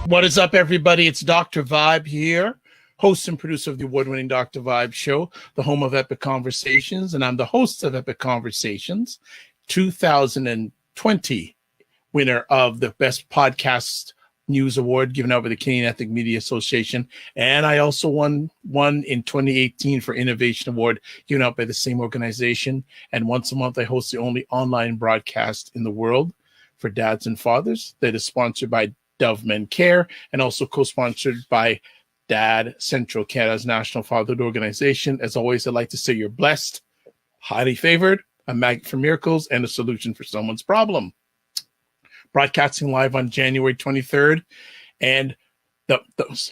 What is up, everybody? It's Dr. Vibe here, host and producer of the award-winning Dr. Vibe Show, the home of Epic Conversations, and I'm the host of Epic Conversations, 2020 winner of the Best Podcast News Award given out by the Canadian Ethnic Media Association, and I also won one in 2018 for Innovation Award given out by the same organization. And once a month, I host the only online broadcast in the world for dads and fathers that is sponsored by Dove Men Care, and also co-sponsored by Dad Central, Canada's national fatherhood organization. As always, I'd like to say you're blessed, highly favored, a magnet for miracles, and a solution for someone's problem. Broadcasting live on January 23rd. And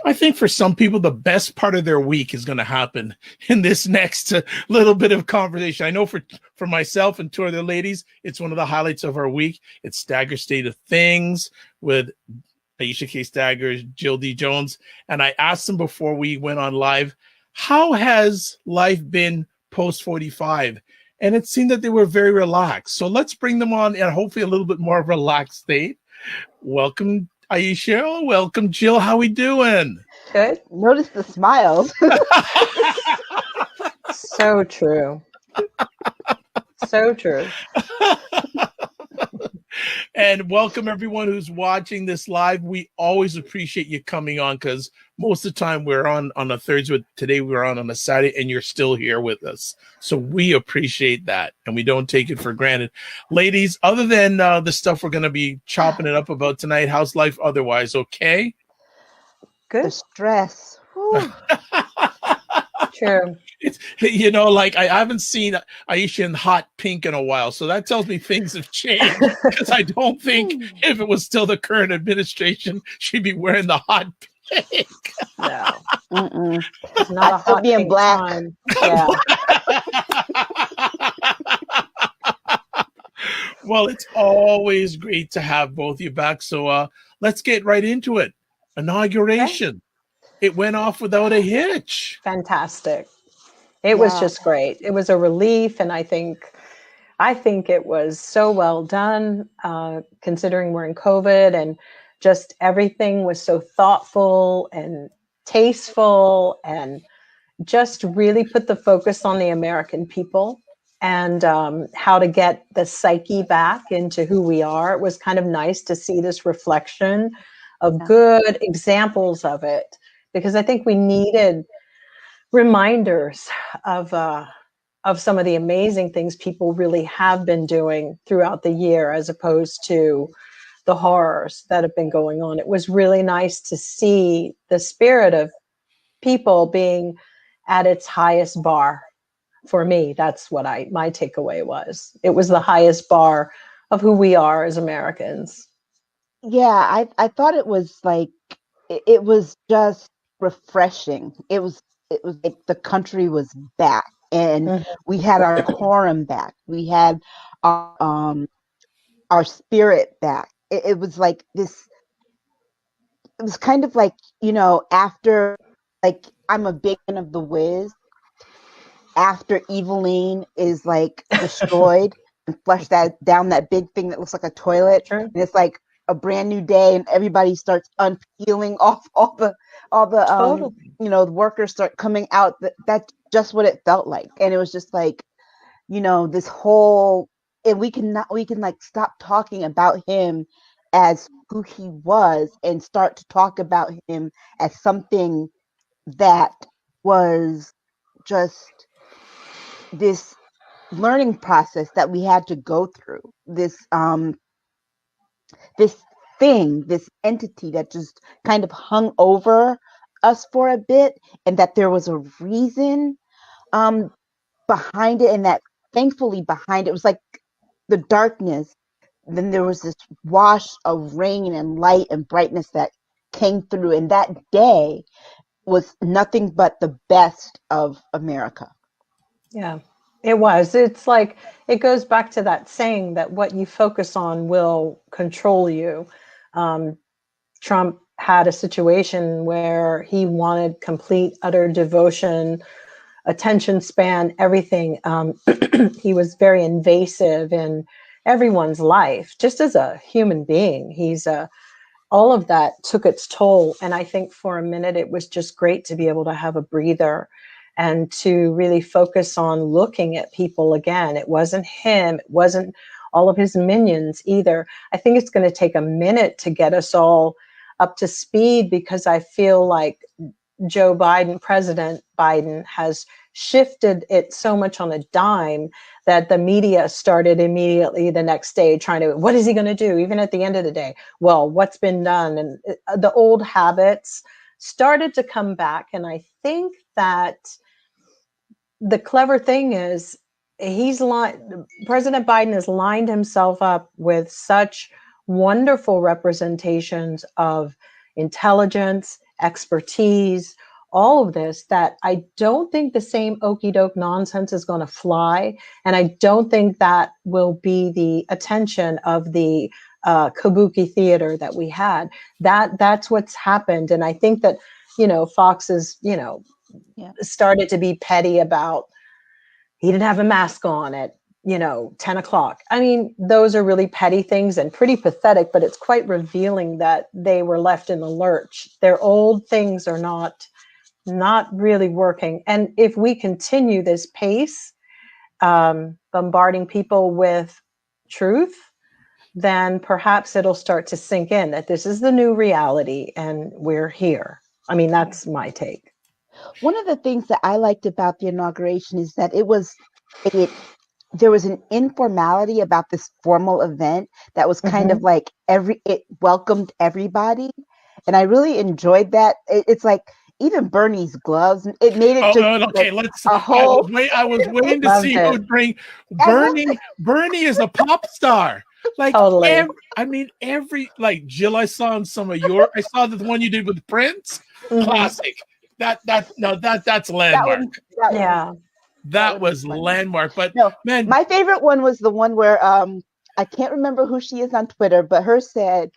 I think for some people, the best part of their week is going to happen in this next little bit of conversation. I know for myself and two other ladies, it's one of the highlights of our week. It's Stagger State of Things with Aisha K, Staggers, Jill D. Jones. And I asked them before we went on live, how has life been post 45? And it seemed that they were very relaxed. So let's bring them on in hopefully a little bit more relaxed state. Welcome, Aisha. Welcome, Jill. How we doing? Good. Notice the smiles. So true. So true. And welcome everyone who's watching this live. We always appreciate you coming on because most of the time we're on a Thursday, but today we're on a Saturday and you're still here with us. So we appreciate that and we don't take it for granted. Ladies, other than the stuff we're going to be chopping it up about tonight, how's life otherwise? Okay? Good. The stress. True. It's, you know, like I haven't seen Aisha in hot pink in a while, so that tells me things have changed. Because I don't think if it was still the current administration, she'd be wearing the hot pink. No, it's not a hot pink black. Time. Yeah. Well, it's always great to have both of you back. So let's get right into it. Inauguration. Okay. It went off without a hitch. Fantastic. It was just great. It was a relief, and I think it was so well done, considering we're in COVID, and just everything was so thoughtful and tasteful, and just really put the focus on the American people and how to get the psyche back into who we are. It was kind of nice to see this reflection of good examples of it, because I think we needed reminders of some of the amazing things people really have been doing throughout the year, as opposed to the horrors that have been going on. It was really nice to see the spirit of people being at its highest bar. For me, that's what my takeaway was. It was the highest bar of who we are as Americans. Yeah, I thought it was like, it was just refreshing. It was like the country was back, and we had our quorum back. We had our spirit back. It was like this. It was kind of like, you know, after, like, I'm a big fan of The Wiz. After Eveline is like destroyed and flushed down that big thing that looks like a toilet, and it's like a brand new day, and everybody starts unpeeling off all the you know, the workers start coming out. That's just what it felt like. And it was just like, you know, this whole, and we can like stop talking about him as who he was and start to talk about him as something that was just this learning process that we had to go through. This this entity that just kind of hung over us for a bit, and that there was a reason behind it, and that thankfully behind it was like the darkness, then there was this wash of rain and light and brightness that came through, and that day was nothing but the best of America. Yeah, it was. It's like, it goes back to that saying that what you focus on will control you. Trump had a situation where he wanted complete, utter devotion, attention span, everything. He was very invasive in everyone's life, just as a human being. He's a all of that took its toll. And I think for a minute, it was just great to be able to have a breather and to really focus on looking at people again. It wasn't him. It wasn't all of his minions either. I think it's going to take a minute to get us all up to speed, because I feel like Joe Biden, President Biden, has shifted it so much on a dime that the media started immediately the next day trying to, what is he going to do? Even at the end of the day, well, what's been done? And the old habits started to come back. And I think that the clever thing is President Biden has lined himself up with such wonderful representations of intelligence, expertise, all of this, that I don't think the same okey doke nonsense is going to fly. And I don't think that will be the attention of the kabuki theater that we had. That's what's happened. And I think that, Fox is, started to be petty about, he didn't have a mask on at 10 o'clock. I mean, those are really petty things and pretty pathetic, but it's quite revealing that they were left in the lurch. Their old things are not really working. And if we continue this pace, bombarding people with truth, then perhaps it'll start to sink in that this is the new reality and we're here. I mean, that's my take. One of the things that I liked about the inauguration is that there was an informality about this formal event that was kind of like it welcomed everybody. And I really enjoyed that. It's like even Bernie's gloves, it made it okay, a whole. I was waiting to see who would bring Bernie. Bernie is a pop star. Like totally. every Jill, I saw in some of I saw the one you did with Prince. Classic. That's landmark. That was landmark. But no, man, my favorite one was the one where I can't remember who she is on Twitter, but her said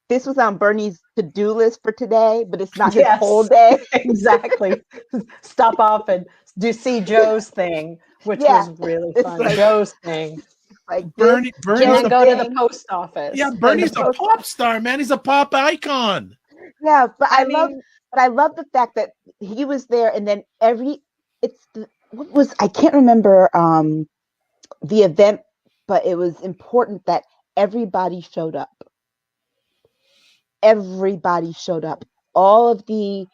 this was on Bernie's to-do list for today, but it's not his whole day. Exactly. Stop off and see Joe's thing, which was really fun. Like, Joe's thing. Like Bernie's and go to the post office. Yeah, Bernie's a pop star, man. He's a pop icon. Yeah, but I love the fact that he was there, and then I can't remember the event, but it was important that everybody showed up. Everybody showed up. All of the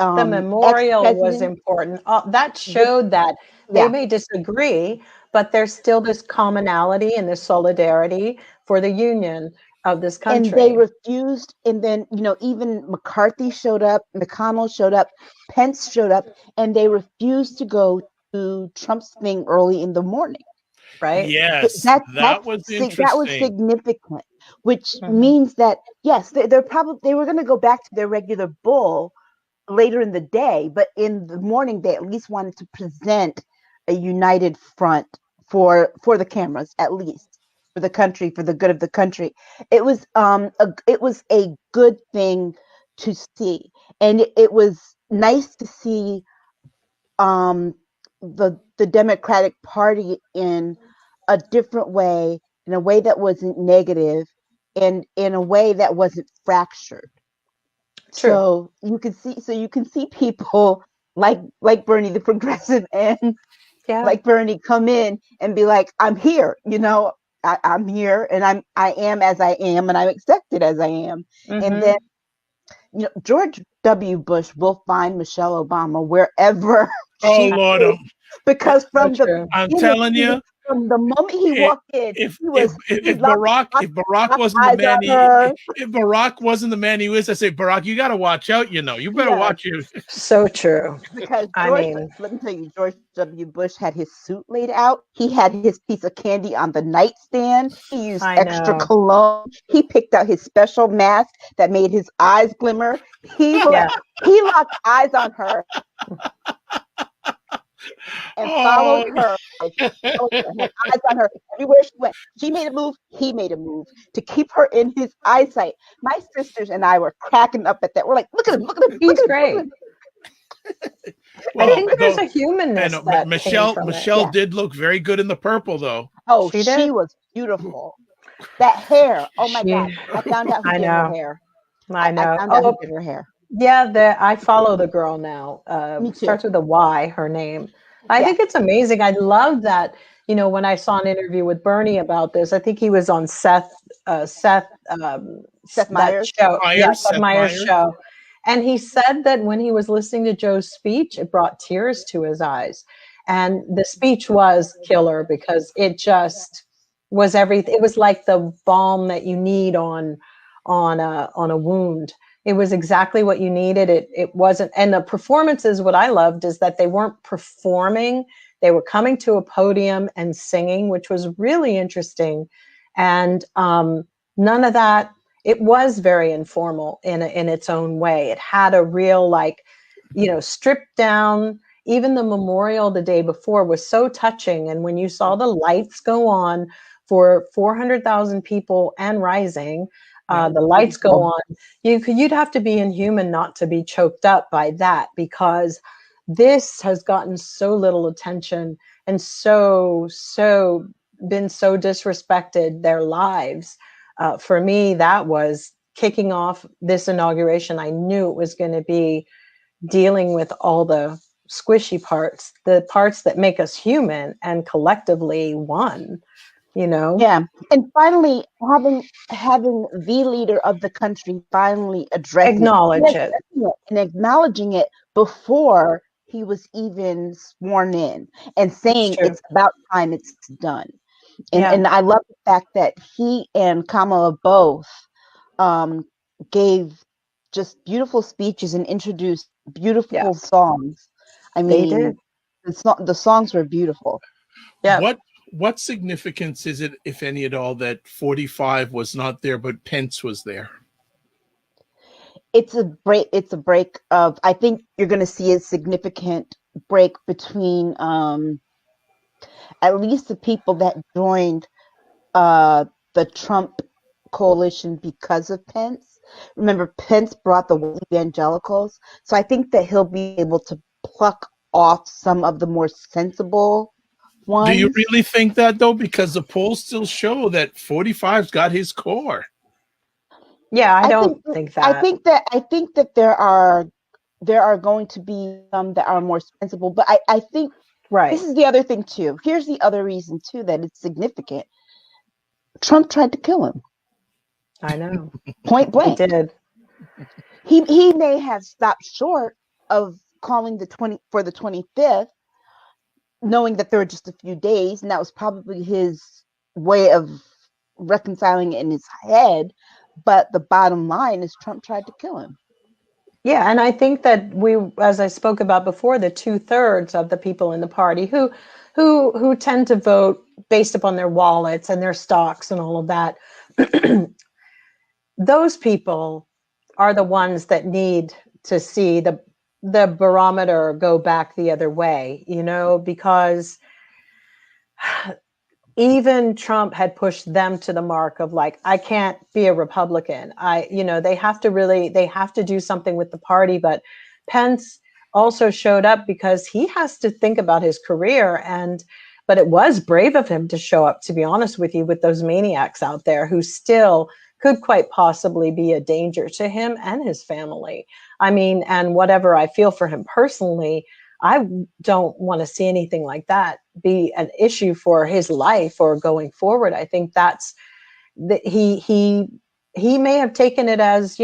memorial was important. That showed that they may disagree, but there's still this commonality and this solidarity for the union of this country. And they refused. And then, even McCarthy showed up, McConnell showed up, Pence showed up, and they refused to go to Trump's thing early in the morning. Right? Yes, that was interesting. That was significant, which means that, yes, they were going to go back to their regular bull later in the day, but in the morning, they at least wanted to present a united front for the cameras, at least for the country, for the good of the country. It was a good thing to see, and it was nice to see the Democratic Party in a different way, in a way that wasn't negative, and in a way that wasn't fractured. True. So you can see people like Bernie the progressive and like Bernie come in and be like, I'm here, I'm here, and I am as I am, and I'm accepted as I am. And then George W. Bush will find Michelle Obama wherever she is, because from I'm telling you, from the moment he walked in, if Barack wasn't the man he was, I say, Barack, you got to watch out. You better watch you. So true. Because let me tell you, George W. Bush had his suit laid out. He had his piece of candy on the nightstand. He used extra cologne. He picked out his special mask that made his eyes glimmer. He locked eyes on her. And followed her, had eyes on her everywhere she went. She made a move, he made a move to keep her in his eyesight. My sisters and I were cracking up at that. We're like, look at him, he's great. I think there's a humanness. Michelle did look very good in the purple, though. Oh, she was beautiful. That hair. Oh my She, God. I found out who I did her know, hair. I I know. found out who Oh, did her hair. yeah, I follow the girl now. Me too. Starts with a Y, her name. I Yeah. think it's amazing. I love that, when I saw an interview with Bernie about this, I think he was on Seth that Meyers. show, yeah, Seth Seth Meyers' Meyers. show. And he said that when he was listening to Joe's speech, it brought tears to his eyes. And the speech was killer because it just was everything. It was like the balm that you need on a wound. It was exactly what you needed. It wasn't, and the performances, what I loved is that they weren't performing. They were coming to a podium and singing, which was really interesting. And none of that, it was very informal in its own way. It had a real, like, stripped down. Even the memorial the day before was so touching. And when you saw the lights go on for 400,000 people and rising, the lights go on, you'd have to be inhuman not to be choked up by that, because this has gotten so little attention and so been so disrespected, their lives. For me, that was kicking off this inauguration. I knew it was going to be dealing with all the squishy parts, the parts that make us human and collectively one. Yeah, and finally having the leader of the country finally addressing Acknowledge it. and acknowledging it before he was even sworn in, and saying it's about time it's done. And I love the fact that he and Kamala both gave just beautiful speeches and introduced beautiful songs. I They mean, did. the songs were beautiful. Yeah. What significance is it, if any at all, that 45 was not there, but Pence was there? It's a break of, I think you're going to see a significant break between at least the people that joined the Trump coalition because of Pence. Remember, Pence brought the evangelicals. So I think that he'll be able to pluck off some of the more sensible ones. Do you really think that, though? Because the polls still show that 45's got his core. Yeah, I don't think that. I think that there are going to be some that are more sensible, but I think this is the other thing too. Here's the other reason too that it's significant. Trump tried to kill him. I know. Point blank. He did. He may have stopped short of calling the 25th, knowing that there were just a few days, and that was probably his way of reconciling it in his head. But the bottom line is Trump tried to kill him. Yeah, and I think that as I spoke about before, the 2/3 of the people in the party who tend to vote based upon their wallets and their stocks and all of that, those people are the ones that need to see the barometer go back the other way, because even Trump had pushed them to the mark of, like, I can't be a Republican. They have to do something with the party. But Pence also showed up because he has to think about his career. But it was brave of him to show up, to be honest with you, with those maniacs out there who still could quite possibly be a danger to him and his family. I mean, and whatever I feel for him personally, I don't want to see anything like that be an issue for his life or going forward. I think that's that he may have taken it as,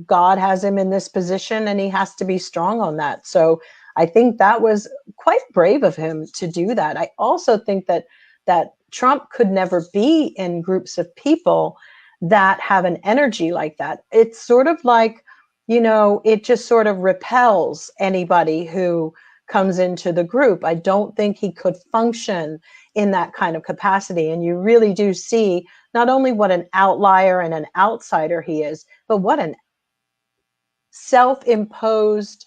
God has him in this position and he has to be strong on that. So I think that was quite brave of him to do that. I also think that Trump could never be in groups of people that have an energy like that. It's sort of like, it just sort of repels anybody who comes into the group. I don't think he could function in that kind of capacity. And you really do see not only what an outlier and an outsider he is, but what an self-imposed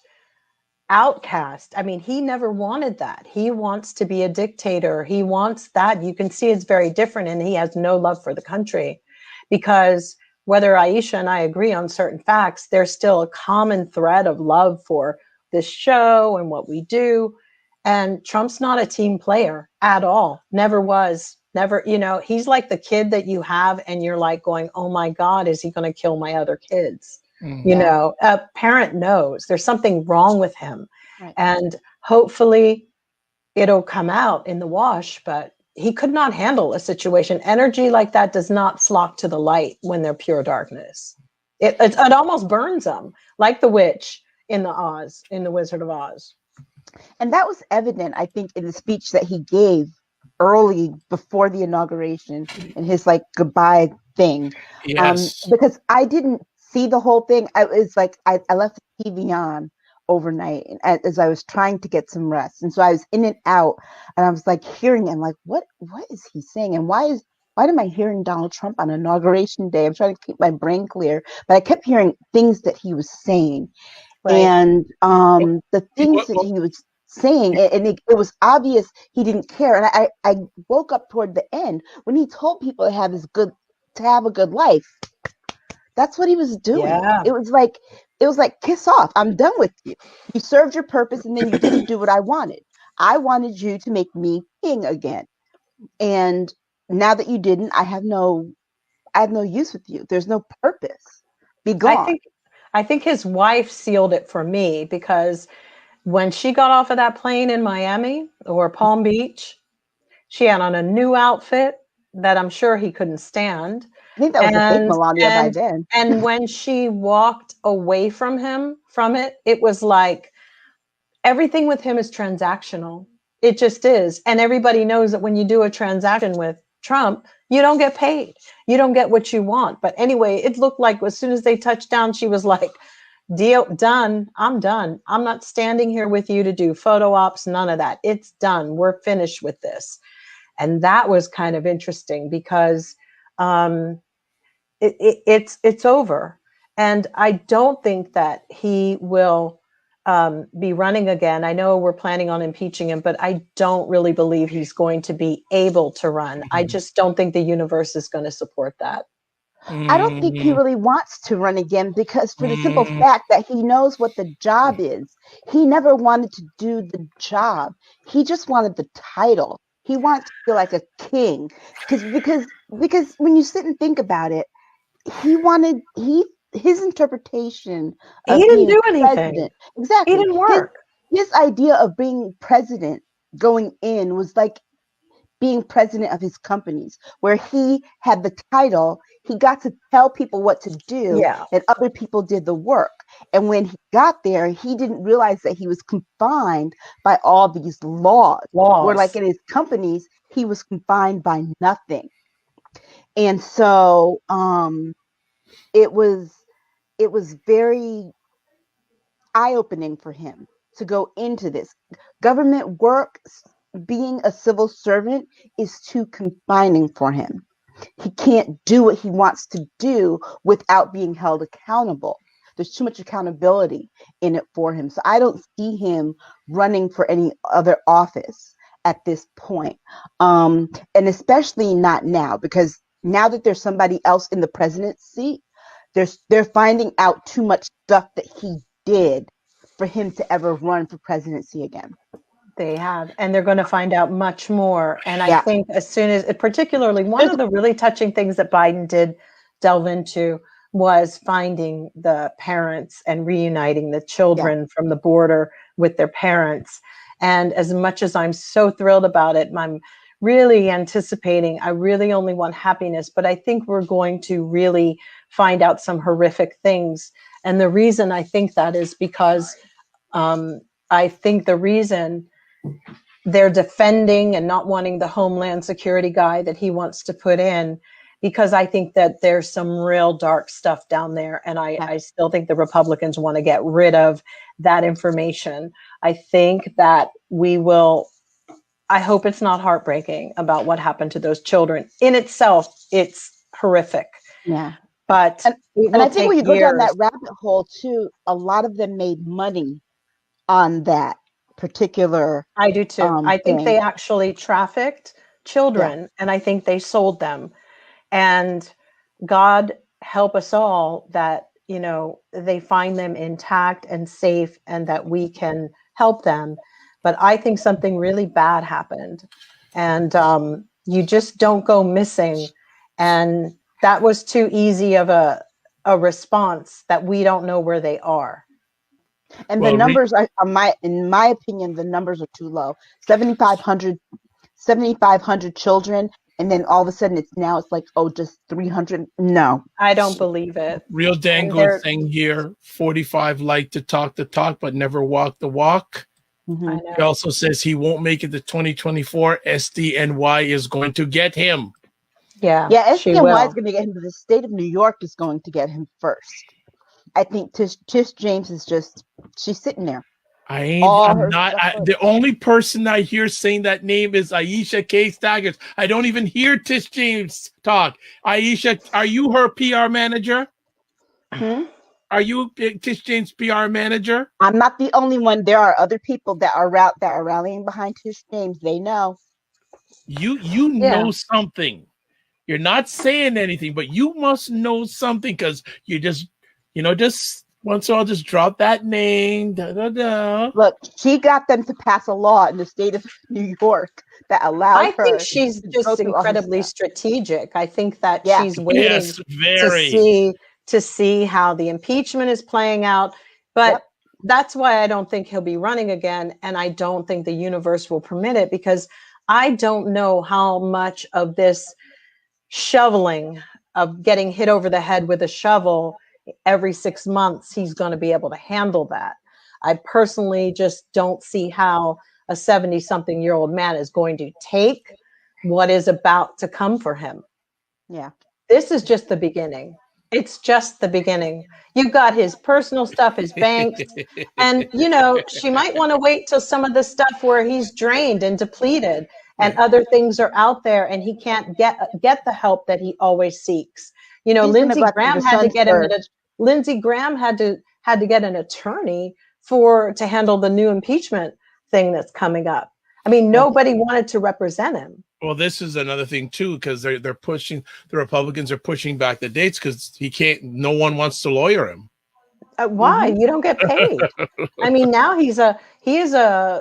outcast. I mean, he never wanted that. He wants to be a dictator. He wants that. You can see it's very different, and he has no love for the country, because whether Aisha and I agree on certain facts, there's still a common thread of love for this show and what we do. And Trump's not a team player at all. Never was. Never, he's like the kid that you have and you're like going, oh my God, is he going to kill my other kids? A parent knows there's something wrong with him. Right. And hopefully it'll come out in the wash, but he could not handle a situation. Energy like that does not flock to the light when they're pure darkness. It almost burns them, like the witch in the Wizard of Oz. And that was evident, I think, in the speech that he gave early before the inauguration and his like goodbye thing. Yes. Because I didn't see the whole thing. I was like, I left the TV on overnight as I was trying to get some rest. And so I was in and out and I was like hearing him like, what is he saying? And why am I hearing Donald Trump on inauguration day? I'm trying to keep my brain clear, but I kept hearing things that he was saying. Right. And the things that he was saying, and it was obvious he didn't care. And I woke up toward the end when he told people to have a good life. That's what he was doing. Yeah. It was like, kiss off. I'm done with you. You served your purpose and then you didn't do what I wanted. I wanted you to make me king again. And now that you didn't, I have no use with you. There's no purpose. Be gone. I think his wife sealed it for me, because when she got off of that plane in Miami or Palm Beach, she had on a new outfit that I'm sure he couldn't stand. I think that was a big Melania by then. And when she walked away from it, it was like everything with him is transactional. It just is. And everybody knows that when you do a transaction with Trump, you don't get paid. You don't get what you want. But anyway, it looked like as soon as they touched down, she was like, deal done. I'm done. I'm not standing here with you to do photo ops. None of that. It's done. We're finished with this. And that was kind of interesting because it's over. And I don't think that he will be running again. I know we're planning on impeaching him, but I don't really believe he's going to be able to run. I just don't think the universe is going to support that. I don't think he really wants to run again, because for the simple fact that he knows what the job is. He never wanted to do the job. He just wanted the title. He wants to feel like a king. Because when you sit and think about it, his interpretation of he didn't do anything. President, exactly. He didn't work. His idea of being president going in was like being president of his companies, where he had the title, he got to tell people what to do, and other people did the work. And when he got there, he didn't realize that he was confined by all these laws. Where like in his companies, he was confined by nothing. And so it was very eye-opening for him to go into this. Government work, being a civil servant, is too confining for him. He can't do what he wants to do without being held accountable. There's too much accountability in it for him. So I don't see him running for any other office at this point. And especially not now, because now that there's somebody else in the presidency, they're finding out too much stuff that he did for him to ever run for presidency again. They have, and they're going to find out much more. And I think as soon as, particularly one of the really touching things that Biden did delve into was finding the parents and reuniting the children from the border with their parents. And as much as I'm so thrilled about it, I'm really anticipating, I really only want happiness, but I think we're going to really find out some horrific things. And the reason I think that is because I think the reason they're defending and not wanting the Homeland Security guy that he wants to put in, because I think that there's some real dark stuff down there. And I still think the Republicans want to get rid of that information. I think that we will, I hope it's not heartbreaking about what happened to those children. In itself, it's horrific. Yeah. But and I think when you go down that rabbit hole too, a lot of them made money on that particular I do too. I think they actually trafficked children, and I think they sold them. And God help us all that, you know, they find them intact and safe and that we can help them. But I think something really bad happened. And You just don't go missing. And that was too easy of a response that we don't know where they are. And the numbers are in my opinion, the numbers are too low. 7,500 children. And then all of a sudden it's like, oh, just 300. No, I don't believe it. Real dang good thing here. 45 like to talk the talk, but never walk the walk. Mm-hmm. He also says he won't make it to 2024. SDNY is going to get him. Yeah, SDNY is going to get him. The state of New York is going to get him first. I think Tish James is she's sitting there. The only person I hear saying that name is Aisha K. Staggers. I don't even hear Tish James talk. Aisha, are you her PR manager? Are you Tish James' PR manager? I'm not the only one. There are other people that are rallying behind Tish James. They know. You know something. You're not saying anything, but you must know something because you just once in a while just drop that name. Look, she got them to pass a law in the state of New York that allowed her. I think she's just incredibly strategic. I think that she's waiting to see how the impeachment is playing out. But that's why I don't think he'll be running again. And I don't think the universe will permit it, because I don't know how much of this shoveling, of getting hit over the head with a shovel every 6 months, he's going to be able to handle that. I personally just don't see how a 70-something-year-old man is going to take what is about to come for him. Yeah. This is just the beginning. It's just the beginning. You've got his personal stuff, his banks, and, she might want to wait till some of the stuff where he's drained and depleted and other things are out there and he can't get the help that he always seeks. Lindsey Graham had to get an attorney to handle the new impeachment thing that's coming up. I mean, nobody wanted to represent him. Well, this is another thing too, because the Republicans are pushing back the dates because no one wants to lawyer him. Why? You don't get paid. I mean, now he is a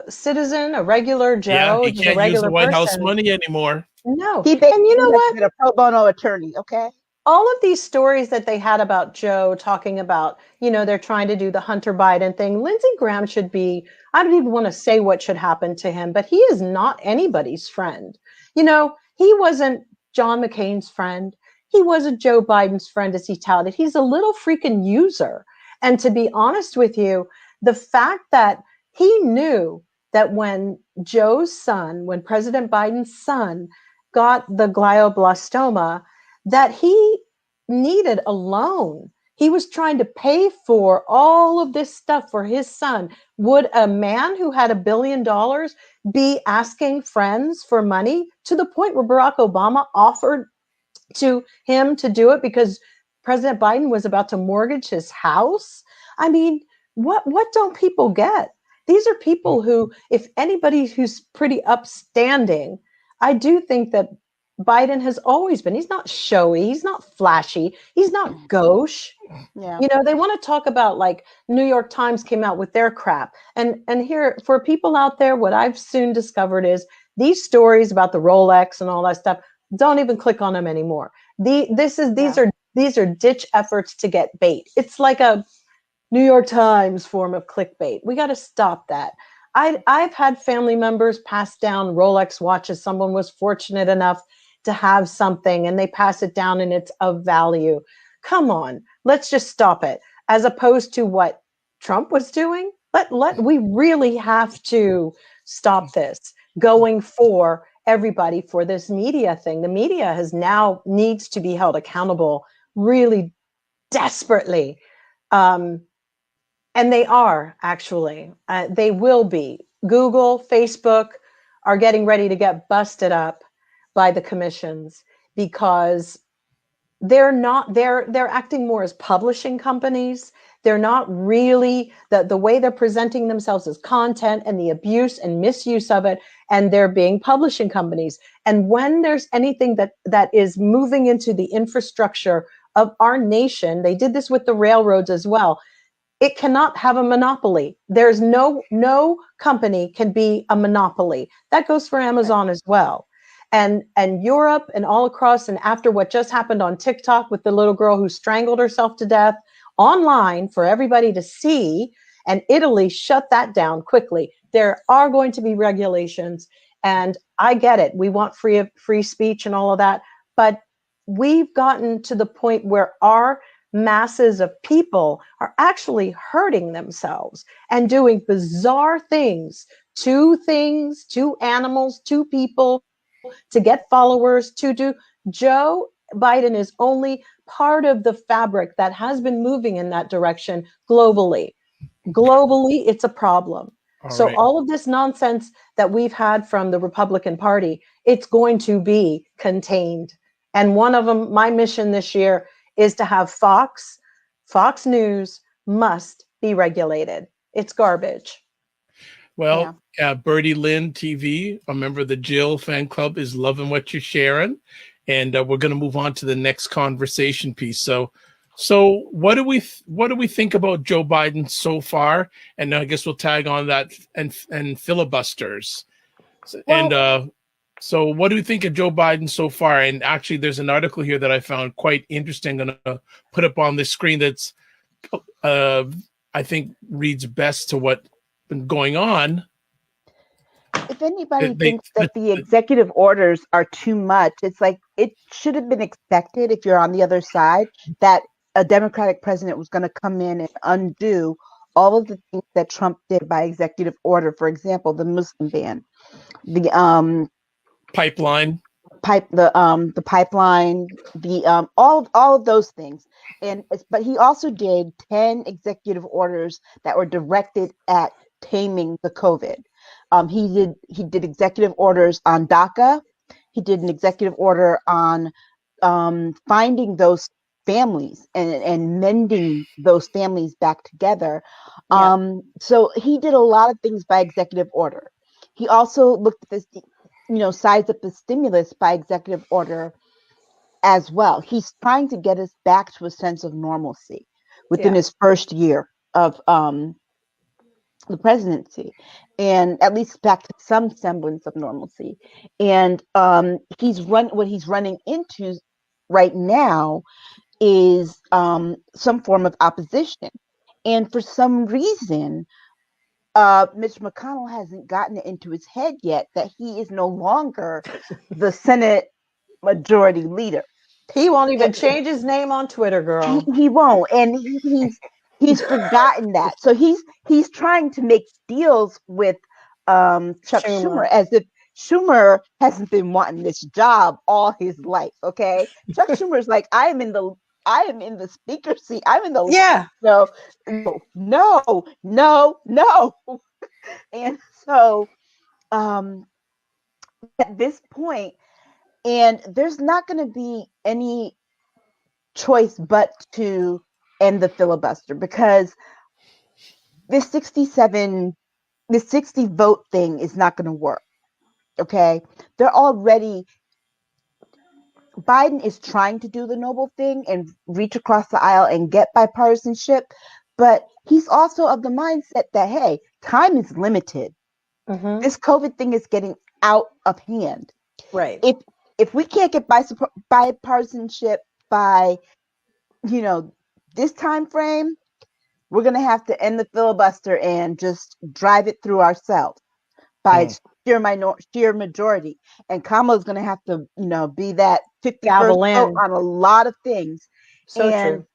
citizen, a regular Joe. Yeah, he can't use the White House money anymore. No. And you know what? A pro bono attorney, okay? All of these stories that they had about Joe talking about, they're trying to do the Hunter Biden thing. Lindsey Graham should be, I don't even want to say what should happen to him, but he is not anybody's friend. He wasn't John McCain's friend. He wasn't Joe Biden's friend, as he touted. He's a little freaking user. And to be honest with you, the fact that he knew that when President Biden's son got the glioblastoma, that he needed a loan. He was trying to pay for all of this stuff for his son. Would a man who had $1 billion be asking friends for money to the point where Barack Obama offered to him to do it because President Biden was about to mortgage his house? I mean, what don't people get? These are people who, if anybody who's pretty upstanding, I do think that Biden has always been. He's not showy. He's not flashy. He's not gauche. Yeah. They want to talk about, like, New York Times came out with their crap. And here, for people out there, what I've soon discovered is these stories about the Rolex and all that stuff, don't even click on them anymore. These are ditch efforts to get bait. It's like a New York Times form of clickbait. We got to stop that. I've had family members pass down Rolex watches. Someone was fortunate enough to have something and they pass it down and it's of value. Come on, let's just stop it. As opposed to what Trump was doing. We really have to stop this going for everybody for this media thing. The media needs to be held accountable really desperately. And they are, actually. They will be. Google, Facebook are getting ready to get busted up by the commissions because they're acting more as publishing companies. They're not really, the way they're presenting themselves as content and the abuse and misuse of it, and they're being publishing companies. And when there's anything that is moving into the infrastructure of our nation, they did this with the railroads as well. It cannot have a monopoly. There's no company can be a monopoly. That goes for Amazon as well. and Europe and all across, and after what just happened on TikTok with the little girl who strangled herself to death online for everybody to see, and Italy shut that down quickly. There are going to be regulations, and I get it. We want free speech and all of that, but we've gotten to the point where our masses of people are actually hurting themselves and doing bizarre things, to animals, to people, to get followers, to do. Joe Biden is only part of the fabric that has been moving in that direction globally. Globally, it's a problem. All of this nonsense that we've had from the Republican Party, it's going to be contained. And one of them, my mission this year, is to have Fox News must be regulated. It's garbage. Well, Birdie Lynn TV, a member of the Jill fan club, is loving what you're sharing. And we're going to move on to the next conversation piece. So what do we think about Joe Biden so far? And I guess we'll tag on that and filibusters. Well, so what do we think of Joe Biden so far? And actually, there's an article here that I found quite interesting. I'm going to put up on the screen that's, I think, reads best to what's been going on. If anybody thinks that the executive orders are too much, it's like it should have been expected, if you're on the other side, that a Democratic president was going to come in and undo all of the things that Trump did by executive order. For example, the Muslim ban, the pipeline, the pipeline, all of those things. But he also did 10 executive orders that were directed at taming the COVID. He did executive orders on DACA. He did an executive order on finding those families and mending those families back together. So he did a lot of things by executive order. He also looked at this, sized up the stimulus by executive order as well. He's trying to get us back to a sense of normalcy within his first year of the presidency, and at least back to some semblance of normalcy. And what he's running into right now is some form of opposition. And for some reason, Mitch McConnell hasn't gotten it into his head yet that he is no longer the Senate majority leader. He won't even change his name on Twitter, girl. He won't, and he's forgotten that. So he's trying to make deals with Chuck Schumer as if Schumer hasn't been wanting this job all his life. Okay, Chuck Schumer's like, I am in the speaker seat. I'm in the no. And so at this point, and there's not going to be any choice but to end the filibuster, because this 60 vote thing is not going to work. Okay, Biden is trying to do the noble thing and reach across the aisle and get bipartisanship, but he's also of the mindset that, hey, time is limited. Mm-hmm. This COVID thing is getting out of hand. Right. If we can't get bipartisanship by, this time frame, we're going to have to end the filibuster and just drive it through ourselves by sheer majority. And Kamala's going to have to, be that 51st vote on a lot of things. So true.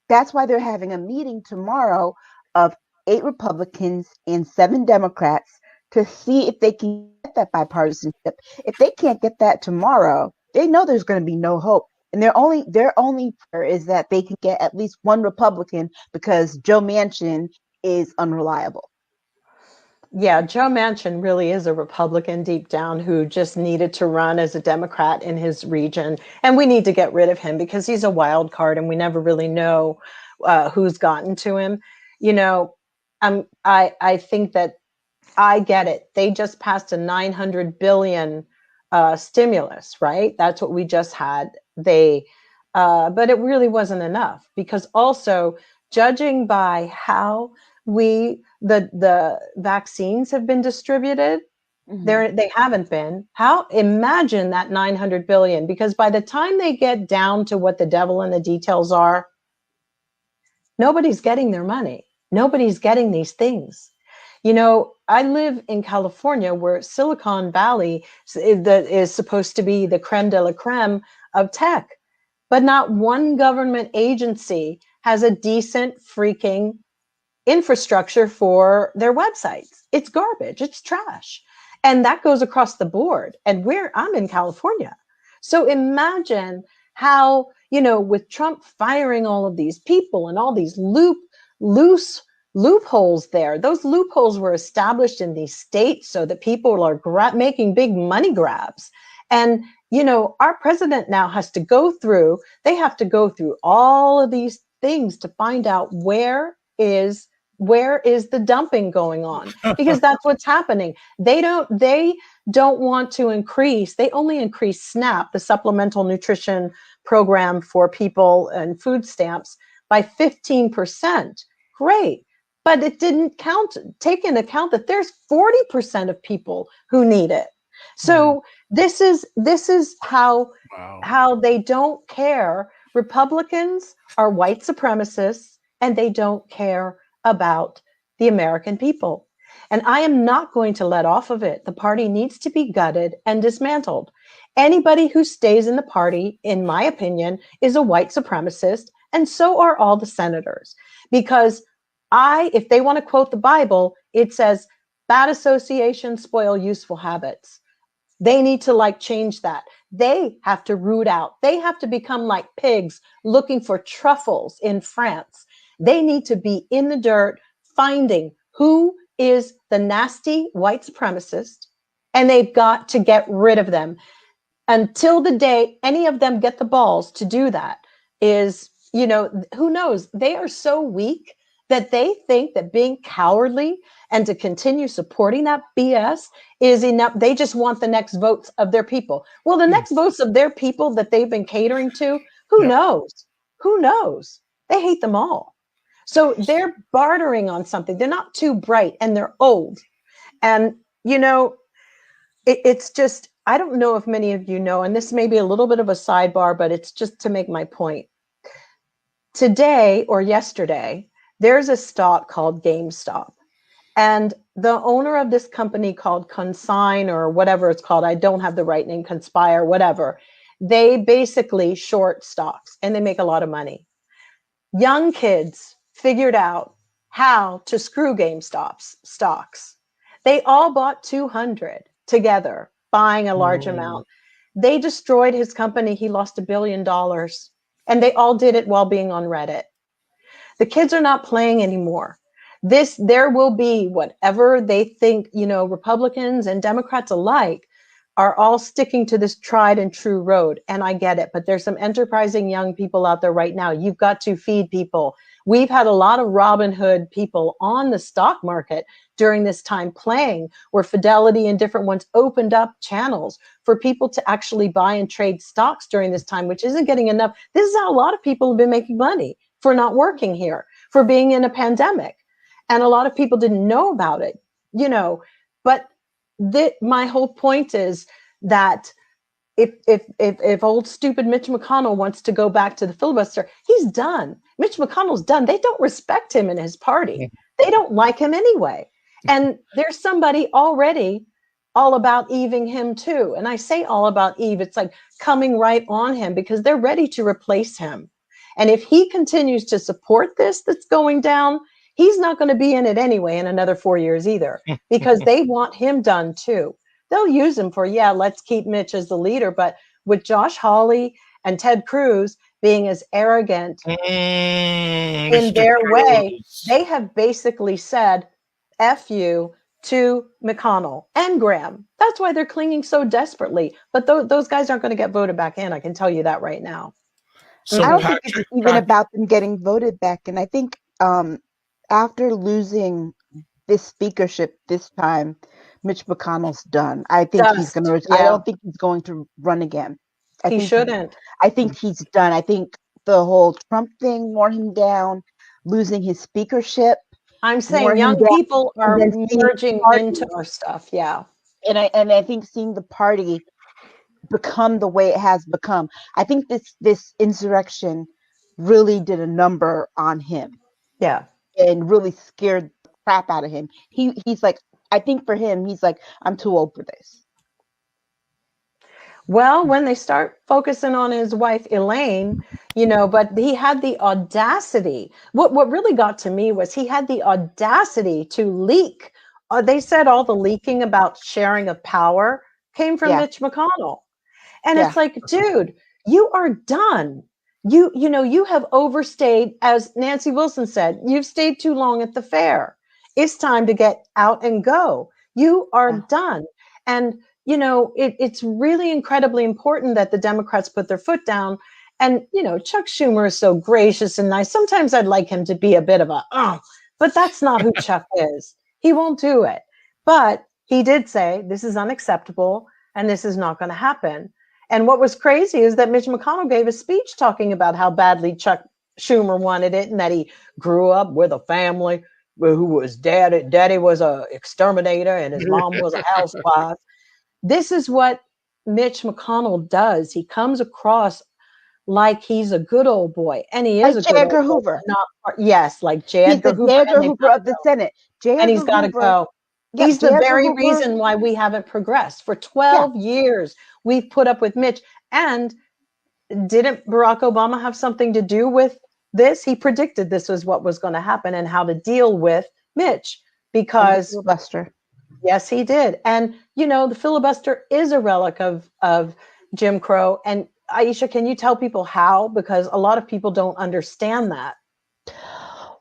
That's why they're having a meeting tomorrow of 8 Republicans and 7 Democrats to see if they can get that bipartisanship. If they can't get that tomorrow, they know there's going to be no hope. And their only prayer is that they can get at least one Republican, because Joe Manchin is unreliable. Yeah, Joe Manchin really is a Republican deep down who just needed to run as a Democrat in his region. And we need to get rid of him because he's a wild card and we never really know who's gotten to him. I think that I get it. They just passed a $900 billion stimulus, right? That's what we just had. But it really wasn't enough, because also judging by how the vaccines have been distributed, They haven't been. How, imagine that 900 billion, because by the time they get down to what the devil in the details are, nobody's getting their money. Nobody's getting these things. You know, I live in California, where Silicon Valley is supposed to be the creme de la creme of tech, but not one government agency has a decent freaking infrastructure for their websites. It's garbage. It's trash. And that goes across the board. And I'm in California. So imagine how, you know, with Trump firing all of these people and all these loose loopholes there, those loopholes were established in these states so that people are making big money grabs. And, you know, our president now has to go through all of these things to find out where is the dumping going on, because that's what's happening. They don't want to increase. They only increase SNAP, the Supplemental Nutrition Program for people and food stamps, by 15%. Great. But it didn't take into account that there's 40% of people who need it. So this is how they don't care. Republicans are white supremacists, and they don't care about the American people. And I am not going to let off of it. The party needs to be gutted and dismantled. Anybody who stays in the party, in my opinion, is a white supremacist, and so are all the senators. Because if they want to quote the Bible, it says, bad associations spoil useful habits. They need to change that. They have to root out. They have to become like pigs looking for truffles in France. They need to be in the dirt finding who is the nasty white supremacist, and they've got to get rid of them. Until the day any of them get the balls to do that is, you know, who knows? They are so weak that they think that being cowardly and to continue supporting that BS is enough. They just want the next votes of their people. Well, the next votes of their people that they've been catering to, who knows? Who knows? They hate them all. So they're bartering on something. They're not too bright, and they're old. And, you know, it's just, I don't know if many of you know, and this may be a little bit of a sidebar, but it's just to make my point. Today or yesterday, there's a stock called GameStop. And the owner of this company called Consign, or whatever it's called, I don't have the right name, Conspire, whatever. They basically short stocks, and they make a lot of money. Young kids figured out how to screw GameStop's stocks. They all bought 200 together, buying a large amount. They destroyed his company. He lost $1 billion. And they all did it while being on Reddit. The kids are not playing anymore. There will be whatever they think, you know, Republicans and Democrats alike are all sticking to this tried and true road. And I get it, but there's some enterprising young people out there right now. You've got to feed people. We've had a lot of Robin Hood people on the stock market during this time playing, where Fidelity and different ones opened up channels for people to actually buy and trade stocks during this time, which isn't getting enough. This is how a lot of people have been making money, for not working here, for being in a pandemic. And a lot of people didn't know about it, you know, but my whole point is that if old stupid Mitch McConnell wants to go back to the filibuster, he's done. Mitch McConnell's done. They don't respect him in his party. They don't like him anyway. And there's somebody already all about Eving him too. And I say all about Eve, it's like coming right on him, because they're ready to replace him. And if he continues to support this that's going down, he's not going to be in it anyway in another 4 years either, because they want him done too. They'll use him for, let's keep Mitch as the leader. But with Josh Hawley and Ted Cruz being as arrogant in their way, they have basically said, F you to McConnell and Graham. That's why they're clinging so desperately. But those guys aren't going to get voted back in. I can tell you that right now. So I don't think it's even about them getting voted back. And I think after losing this speakership this time, Mitch McConnell's done. I think he's going to. I don't think he's going to run again. He shouldn't. I think he's done. I think the whole Trump thing wore him down. Losing his speakership. I'm saying young people are merging into our stuff. Yeah. And I think seeing the party become the way it has become, I think this insurrection really did a number on him. Yeah. And really scared the crap out of him. He's like, I think for him, he's like, I'm too old for this. Well, when they start focusing on his wife, Elaine, but he had the audacity. What really got to me was he had the audacity to leak. They said all the leaking about sharing of power came from Mitch McConnell. And it's like, dude, you are done. You have overstayed, as Nancy Wilson said, you've stayed too long at the fair. It's time to get out and go. You are done. And, it's really incredibly important that the Democrats put their foot down. And, Chuck Schumer is so gracious and nice. Sometimes I'd like him to be a bit of but that's not who Chuck is. He won't do it. But he did say, this is unacceptable and this is not going to happen. And what was crazy is that Mitch McConnell gave a speech talking about how badly Chuck Schumer wanted it and that he grew up with a family who was daddy was a exterminator and his mom was a housewife. This is what Mitch McConnell does. He comes across like he's a good old boy, and he is like a good J. Edgar old Hoover. boy. Yes, like J. Edgar Hoover. J. Edgar Hoover of the Senate. And he's got to go. Yep, he's the very reason why we haven't progressed. For 12 years, we've put up with Mitch. And didn't Barack Obama have something to do with this? He predicted this was what was going to happen and how to deal with Mitch, because filibuster. Yes, he did. And, the filibuster is a relic of Jim Crow. And Aisha, can you tell people how? Because a lot of people don't understand that.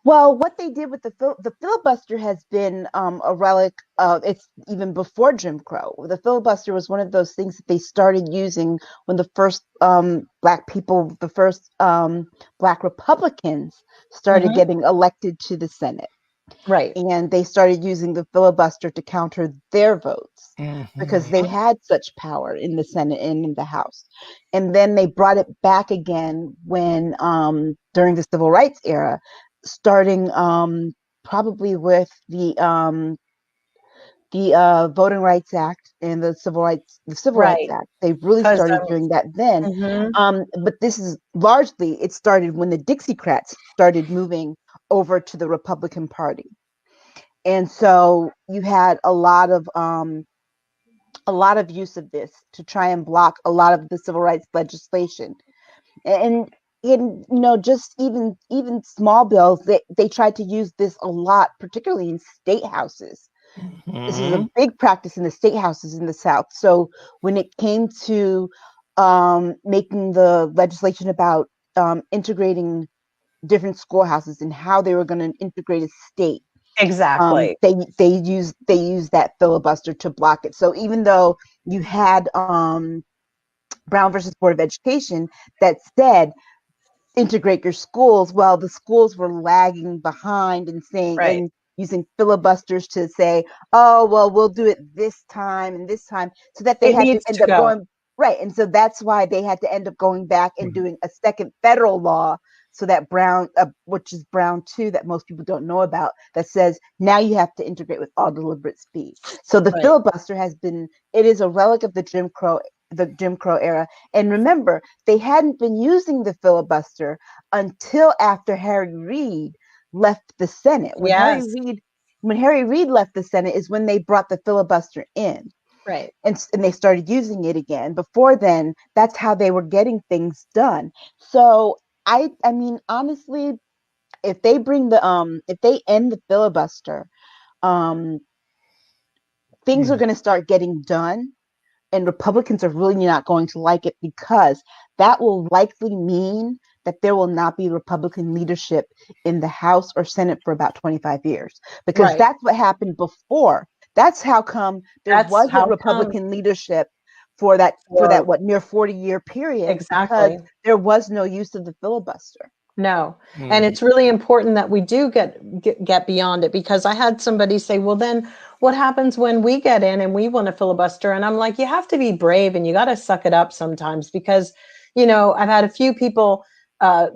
Well, what they did with the filibuster has been a relic of, it's even before Jim Crow. The filibuster was one of those things that they started using when the first Black Republicans started getting elected to the Senate. Right. And they started using the filibuster to counter their votes because they had such power in the Senate and in the House. And then they brought it back again when during the Civil Rights era, starting probably with the Voting Rights Act and the Civil Rights Act. They really started doing that then. But this is largely, it started when the Dixiecrats started moving over to the Republican Party. And so you had a lot of use of this to try and block a lot of the civil rights legislation. And just even small bills, they tried to use this a lot, particularly in state houses. This is a big practice in the state houses in the South. So when it came to making the legislation about integrating different schoolhouses and how they were going to integrate a state, exactly, they used that filibuster to block it. So even though you had Brown versus Board of Education that said integrate your schools, well, the schools were lagging behind and saying and using filibusters to say, oh, well, we'll do it this time and this time, so that they had to end up going right. And so that's why they had to end up going back and doing a second federal law, so that Brown, which is Brown 2, that most people don't know about, that says now you have to integrate with all deliberate speed. So the filibuster it is a relic of the Jim Crow era. And remember, they hadn't been using the filibuster until after Harry Reid left the Senate. When Harry Reid left the Senate is when they brought the filibuster in. Right. And they started using it again. Before then, that's how they were getting things done. So I mean, honestly, if they end the filibuster, things are going to start getting done. And Republicans are really not going to like it, because that will likely mean that there will not be Republican leadership in the House or Senate for about 25 years, because that's what happened before. That's how come there wasn't Republican leadership for that near 40-year period. Exactly. Because there was no use of the filibuster. No. And it's really important that we do get beyond it, because I had somebody say, well, then what happens when we get in and we want to filibuster? And I'm like, you have to be brave and you got to suck it up sometimes, because, I've had a few people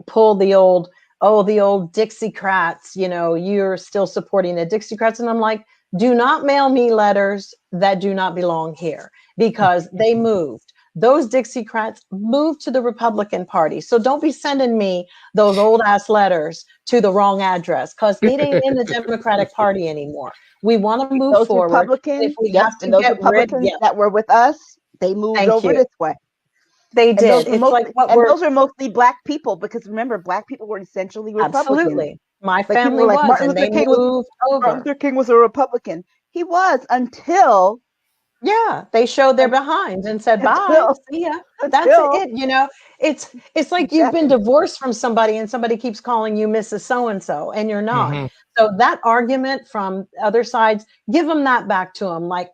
pull the old Dixiecrats, you're still supporting the Dixiecrats. And I'm like, do not mail me letters that do not belong here, because they moved. Those Dixiecrats moved to the Republican Party. So don't be sending me those old ass letters to the wrong address, because it ain't in the Democratic Party anymore. We want to move Those forward. Republicans, If we yep, have to and those get rid, Republicans that were with us, they moved Thank over you. this way. They And did. those were It's mostly, like what and we're those are mostly Black people, because remember, Black people were essentially Republicans. absolutely. My Like people family were like, was, Martin and they Luther King was moved over. Martin Luther King was a Republican. He was until Yeah, they showed their behinds and said, bye, see ya. That's it. You know, it's like you've been divorced from somebody and somebody keeps calling you Mrs. So-and-so and you're not. Mm-hmm. So that argument from other sides, give them that back to them. Like,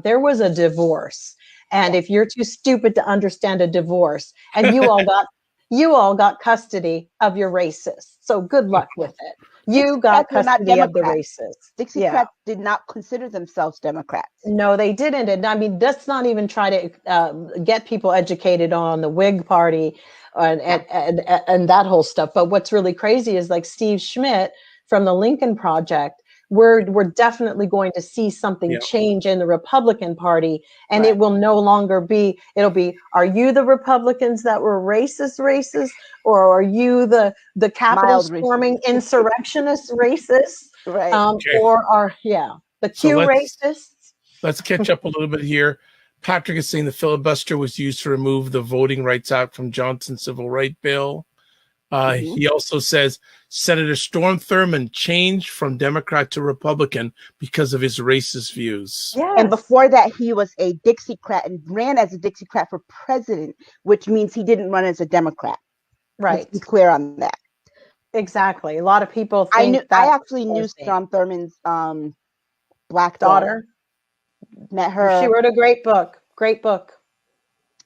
there was a divorce. And if you're too stupid to understand a divorce, and you all got custody of your racists. So good luck with it. You got custody of the racists. Dixiecrats did not consider themselves Democrats. No, they didn't. And I mean, let's not even try to get people educated on the Whig Party and that whole stuff. But what's really crazy is like Steve Schmidt from the Lincoln Project, we're definitely going to see something change in the Republican Party, and it will no longer be, it'll be, are you the Republicans that were racist, or are you the Capitol storming insurrectionist racists? Or are, the Q racists? Let's catch up a little bit here. Patrick is saying the filibuster was used to remove the Voting Rights Act from Johnson's Civil Rights Bill. He also says Senator Storm Thurmond changed from Democrat to Republican because of his racist views. Yes. And before that, he was a Dixiecrat and ran as a Dixiecrat for president, which means he didn't run as a Democrat. Right. Let's be clear on that. Exactly. A lot of people think I actually knew Storm Thurmond's black daughter. Met her. She wrote a great book. Great book.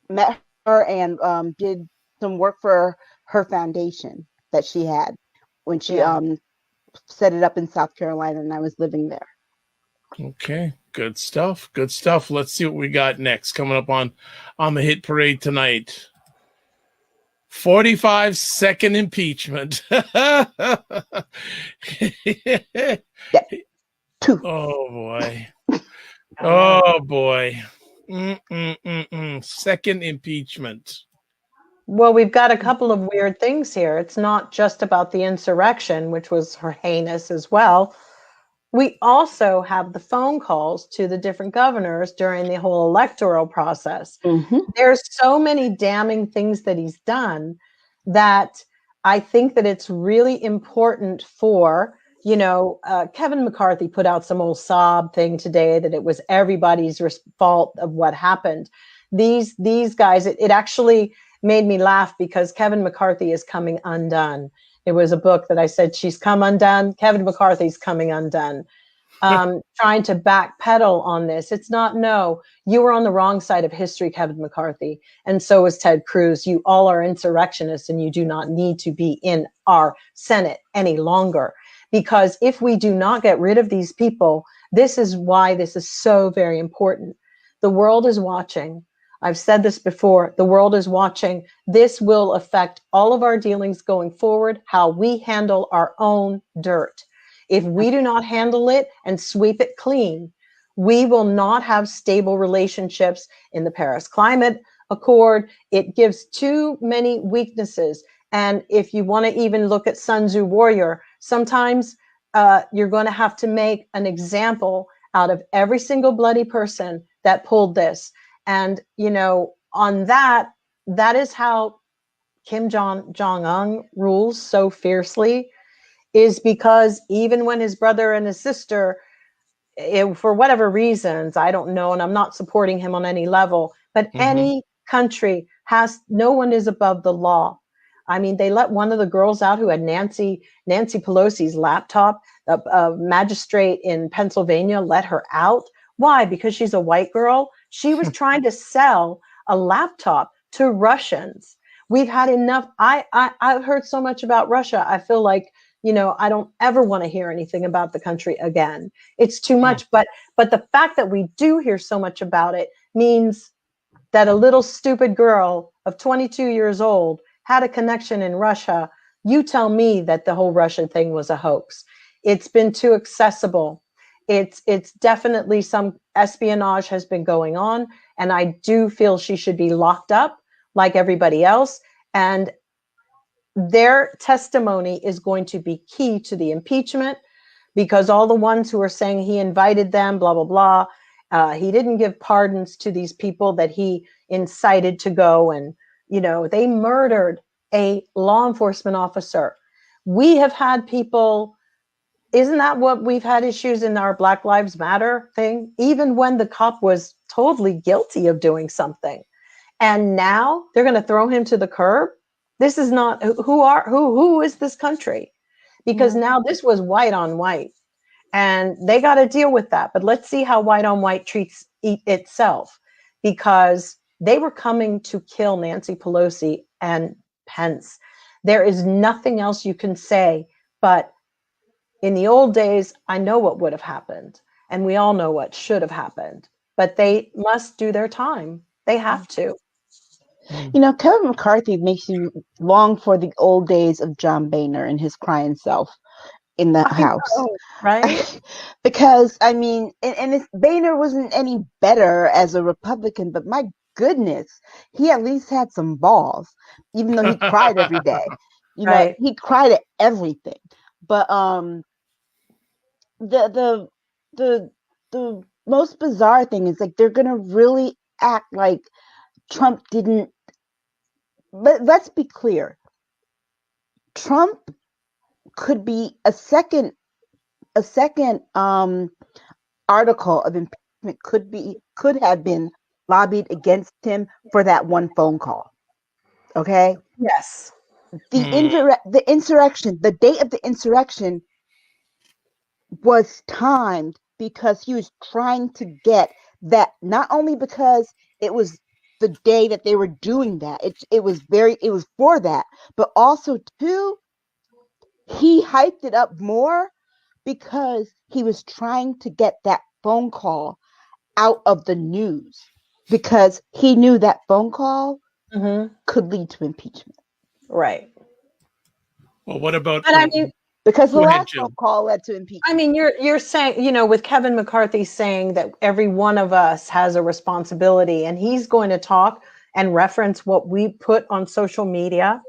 Met her and did some work for her foundation that she had when she set it up in South Carolina, and I was living there. Okay, good stuff. Good stuff. Let's see what we got next coming up on the hit parade tonight. 45-second impeachment. Two. Oh boy. Oh boy. Second impeachment. Well, we've got a couple of weird things here. It's not just about the insurrection, which was heinous as well. We also have the phone calls to the different governors during the whole electoral process. There's so many damning things that he's done that I think that it's really important for, Kevin McCarthy put out some old sob thing today that it was everybody's fault of what happened. These guys, it actually made me laugh because Kevin McCarthy is coming undone. It was a book that I said, she's come undone. Kevin McCarthy's coming undone. Trying to backpedal on this. It's not, no, you were on the wrong side of history, Kevin McCarthy. And so is Ted Cruz. You all are insurrectionists and you do not need to be in our Senate any longer. Because if we do not get rid of these people, this is why this is so very important. The world is watching. I've said this before, the world is watching. This will affect all of our dealings going forward, how we handle our own dirt. If we do not handle it and sweep it clean, we will not have stable relationships in the Paris Climate Accord. It gives too many weaknesses. And if you want to even look at Sun Tzu Warrior, sometimes you're going to have to make an example out of every single bloody person that pulled this. And, on that is how Kim Jong-un rules so fiercely, is because even when his brother and his sister, for whatever reasons, I don't know, and I'm not supporting him on any level, but any country no one is above the law. I mean, they let one of the girls out who had Nancy Pelosi's laptop. A magistrate in Pennsylvania let her out. Why? Because she's a white girl. She was trying to sell a laptop to Russians. We've had enough. I've heard so much about Russia. I feel like, I don't ever want to hear anything about the country again. It's too much. But the fact that we do hear so much about it means that a little stupid girl of 22 years old had a connection in Russia. You tell me that the whole Russian thing was a hoax. It's been too accessible. It's definitely some espionage has been going on, and I do feel she should be locked up like everybody else. And their testimony is going to be key to the impeachment, because all the ones who are saying he invited them, blah, blah, blah, he didn't give pardons to these people that he incited to go. And, you know, they murdered a law enforcement officer. We have had people, isn't that what we've had issues in our Black Lives Matter thing? Even when the cop was totally guilty of doing something. And now they're going to throw him to the curb. This is not, who is this country? Because now this was white on white, and they got to deal with that. But let's see how white on white treats itself, because they were coming to kill Nancy Pelosi and Pence. There is nothing else you can say, but in the old days, I know what would have happened, and we all know what should have happened, but they must do their time. They have to. You know, Kevin McCarthy makes you long for the old days of John Boehner and his crying self in the House. Know, right? Because, I mean, and Boehner wasn't any better as a Republican, but my goodness, he at least had some balls, even though he cried every day. You know, he cried at everything. But the most bizarre thing is, like, they're gonna really act like Trump didn't. But let's be clear. Trump could be a second article of impeachment could have been lobbied against him for that one phone call. Okay? Yes. The insurrection, the date of the insurrection was timed because he was trying to get that, not only because it was the day that they were doing that. It was for that, but also too, he hyped it up more because he was trying to get that phone call out of the news, because he knew that phone call could lead to impeachment. Right. Well, what about? But I mean, because the last phone call led to impeachment. I mean, you're saying, you know, with Kevin McCarthy saying that every one of us has a responsibility, and he's going to talk and reference what we put on social media.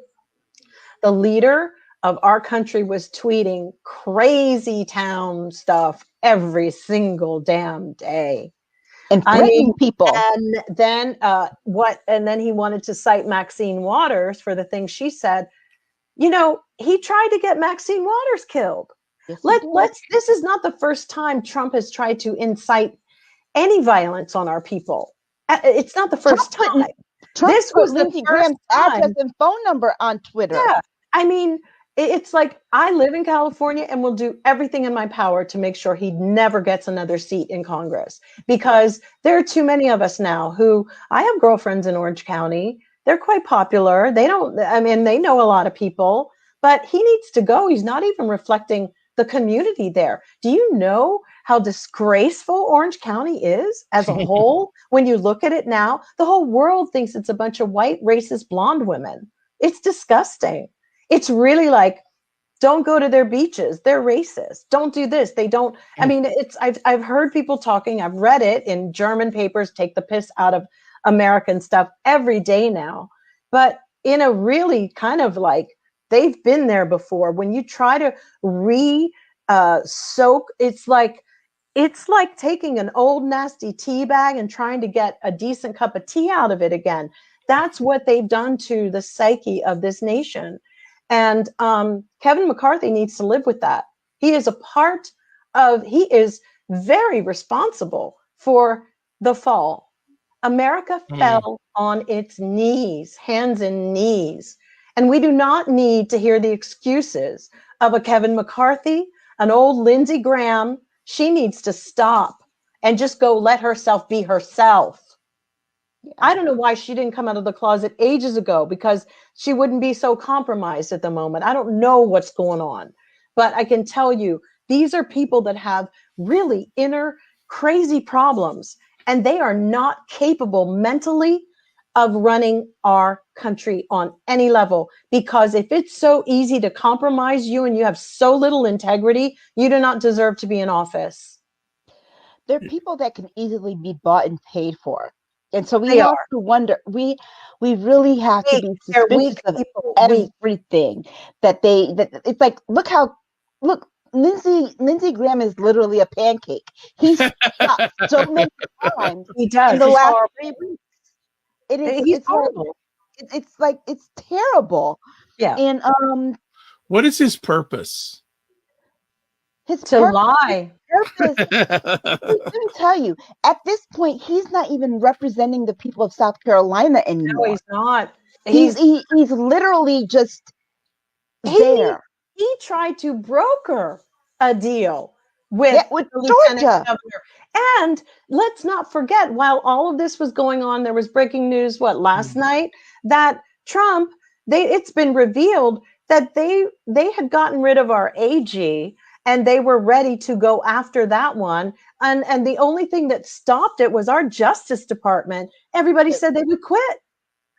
The leader of our country was tweeting crazy town stuff every single damn day. And threatening people. And then and then he wanted to cite Maxine Waters for the things she said. You know, he tried to get Maxine Waters killed. Yes, this is not the first time Trump has tried to incite any violence on our people. It's not the first time. This was Lindsey Graham's address and phone number on Twitter. Yeah. I mean, it's like, I live in California and will do everything in my power to make sure he never gets another seat in Congress, because there are too many of us now who, I have girlfriends in Orange County. They're quite popular. They know a lot of people, but he needs to go. He's not even reflecting the community there. Do you know how disgraceful Orange County is as a whole? When you look at it now, the whole world thinks it's a bunch of white, racist, blonde women. It's disgusting. It's really like, don't go to their beaches. They're racist. Don't do this. They don't. I mean, I've heard people talking. I've read it in German papers, take the piss out of American stuff every day now, but in a really kind of like, they've been there before. When you try to soak, it's like taking an old nasty tea bag and trying to get a decent cup of tea out of it again. That's what they've done to the psyche of this nation. And Kevin McCarthy needs to live with that. He is very responsible for the fall. America fell on its knees, hands and knees. And we do not need to hear the excuses of a Kevin McCarthy, an old Lindsey Graham. She needs to stop and just go let herself be herself. Yeah. I don't know why she didn't come out of the closet ages ago, because she wouldn't be so compromised at the moment. I don't know what's going on, but I can tell you, these are people that have really inner crazy problems, and they are not capable mentally of running our country on any level. Because if it's so easy to compromise you and you have so little integrity, you do not deserve to be in office. they're people that can easily be bought and paid for. And so we They have are. to wonder, we really have to be They're suspicious weak of people. Weak. everything that it's like, look, Lindsey Graham is literally a pancake. He's stopped so many times He in does. the He's last horrible. 3 weeks. And He's it's like, horrible. it's like, it's terrible. Yeah. And What is his purpose? his To lie. purpose, let me tell you, at this point, he's not even representing the people of South Carolina No, anymore. he's not. He's literally just there. He tried to broker a deal with With the lieutenant Georgia. governor. And let's not forget, while all of this was going on, there was breaking news, last night, that Trump, it's been revealed that they had gotten rid of our AG and they were ready to go after that one. And the only thing that stopped it was our Justice Department. Everybody said they would quit.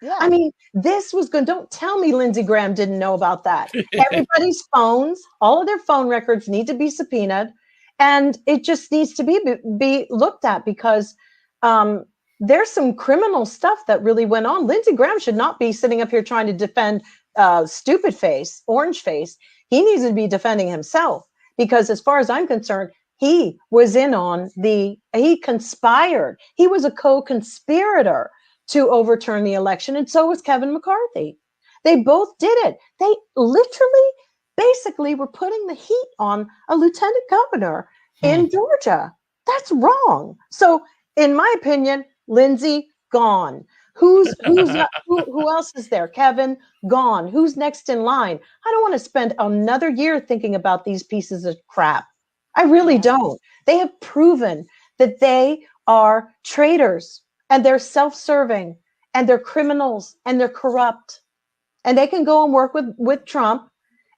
Yeah. I mean, this was good. Don't tell me Lindsey Graham didn't know about that. Everybody's phones, all of their phone records need to be subpoenaed. And it just needs to be looked at because there's some criminal stuff that really went on. Lindsey Graham should not be sitting up here trying to defend stupid face, orange face. He needs to be defending himself because as far as I'm concerned, he was in on he conspired. He was a co-conspirator to overturn the election. And so was Kevin McCarthy. They both did it. They literally, basically were putting the heat on a lieutenant governor in Georgia. That's wrong. So in my opinion, Lindsey, gone. Who else is there? Kevin, gone. Who's next in line? I don't want to spend another year thinking about these pieces of crap. I really don't. They have proven that they are traitors and they're self-serving and they're criminals and they're corrupt and they can go and work with Trump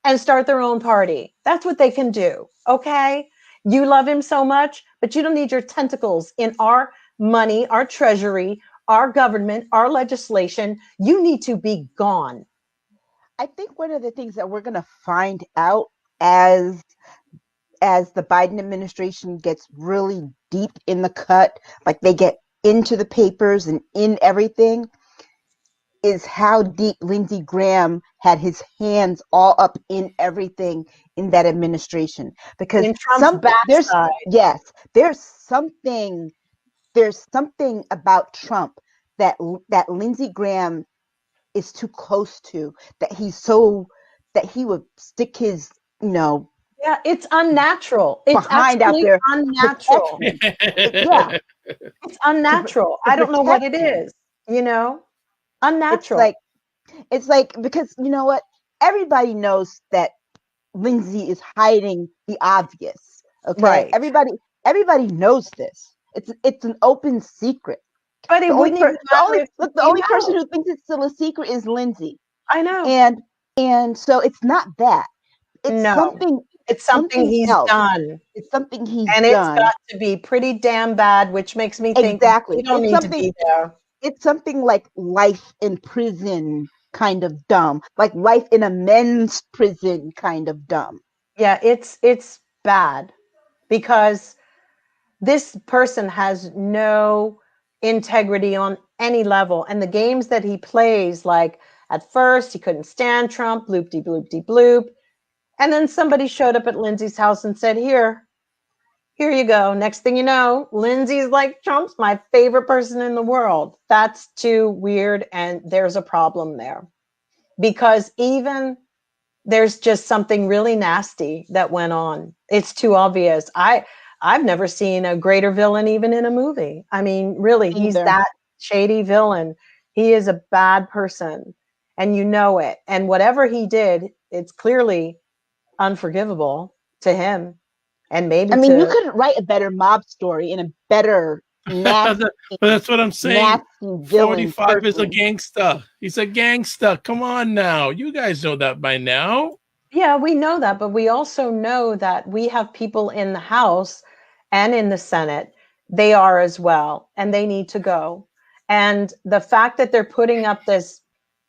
and start their own party. That's what they can do. Okay. You love him so much, but you don't need your tentacles in our money, our treasury, our government, our legislation. You need to be gone. I think one of the things that we're going to find out as the Biden administration gets really deep in the cut, like they get into the papers and in everything, is how deep Lindsey Graham had his hands all up in everything in that administration. Because In Trump's backside. there's something about Trump that Lindsey Graham is too close to, that he would stick his, Yeah, it's unnatural. It's behind out there, unnatural. It's unnatural. I don't know what it is, unnatural. It's like, because you know what? Everybody knows that Lindsey is hiding the obvious. Okay. Right. Everybody knows this. It's an open secret. But the only person who thinks it's still a secret is Lindsey. I know. And so it's not that. It's something he's else. done. It's something he's done. And it's got to be pretty damn bad, which makes me think exactly. You don't need to be there. It's something like life in prison kind of dumb, like life in a men's prison kind of dumb. Yeah, it's bad because this person has no integrity on any level. And the games that he plays, like at first he couldn't stand Trump, bloop-de-bloop-de-bloop. And then somebody showed up at Lindsey's house and said, here you go. Next thing you know, Lindsey's like, Trump's my favorite person in the world. That's too weird. And there's a problem there because even there's just something really nasty that went on. It's too obvious. I've never seen a greater villain even in a movie. I mean, really, he's that shady villain. He is a bad person and you know it. And whatever he did, it's clearly unforgivable to him. And maybe you couldn't write a better mob story in a better nasty, but that's what I'm saying. 45 is a person. gangster. He's a gangster. Come on now. You guys know that by now. Yeah, we know that, but we also know that we have people in the House and in the Senate. They are as well, and they need to go. And the fact that they're putting up this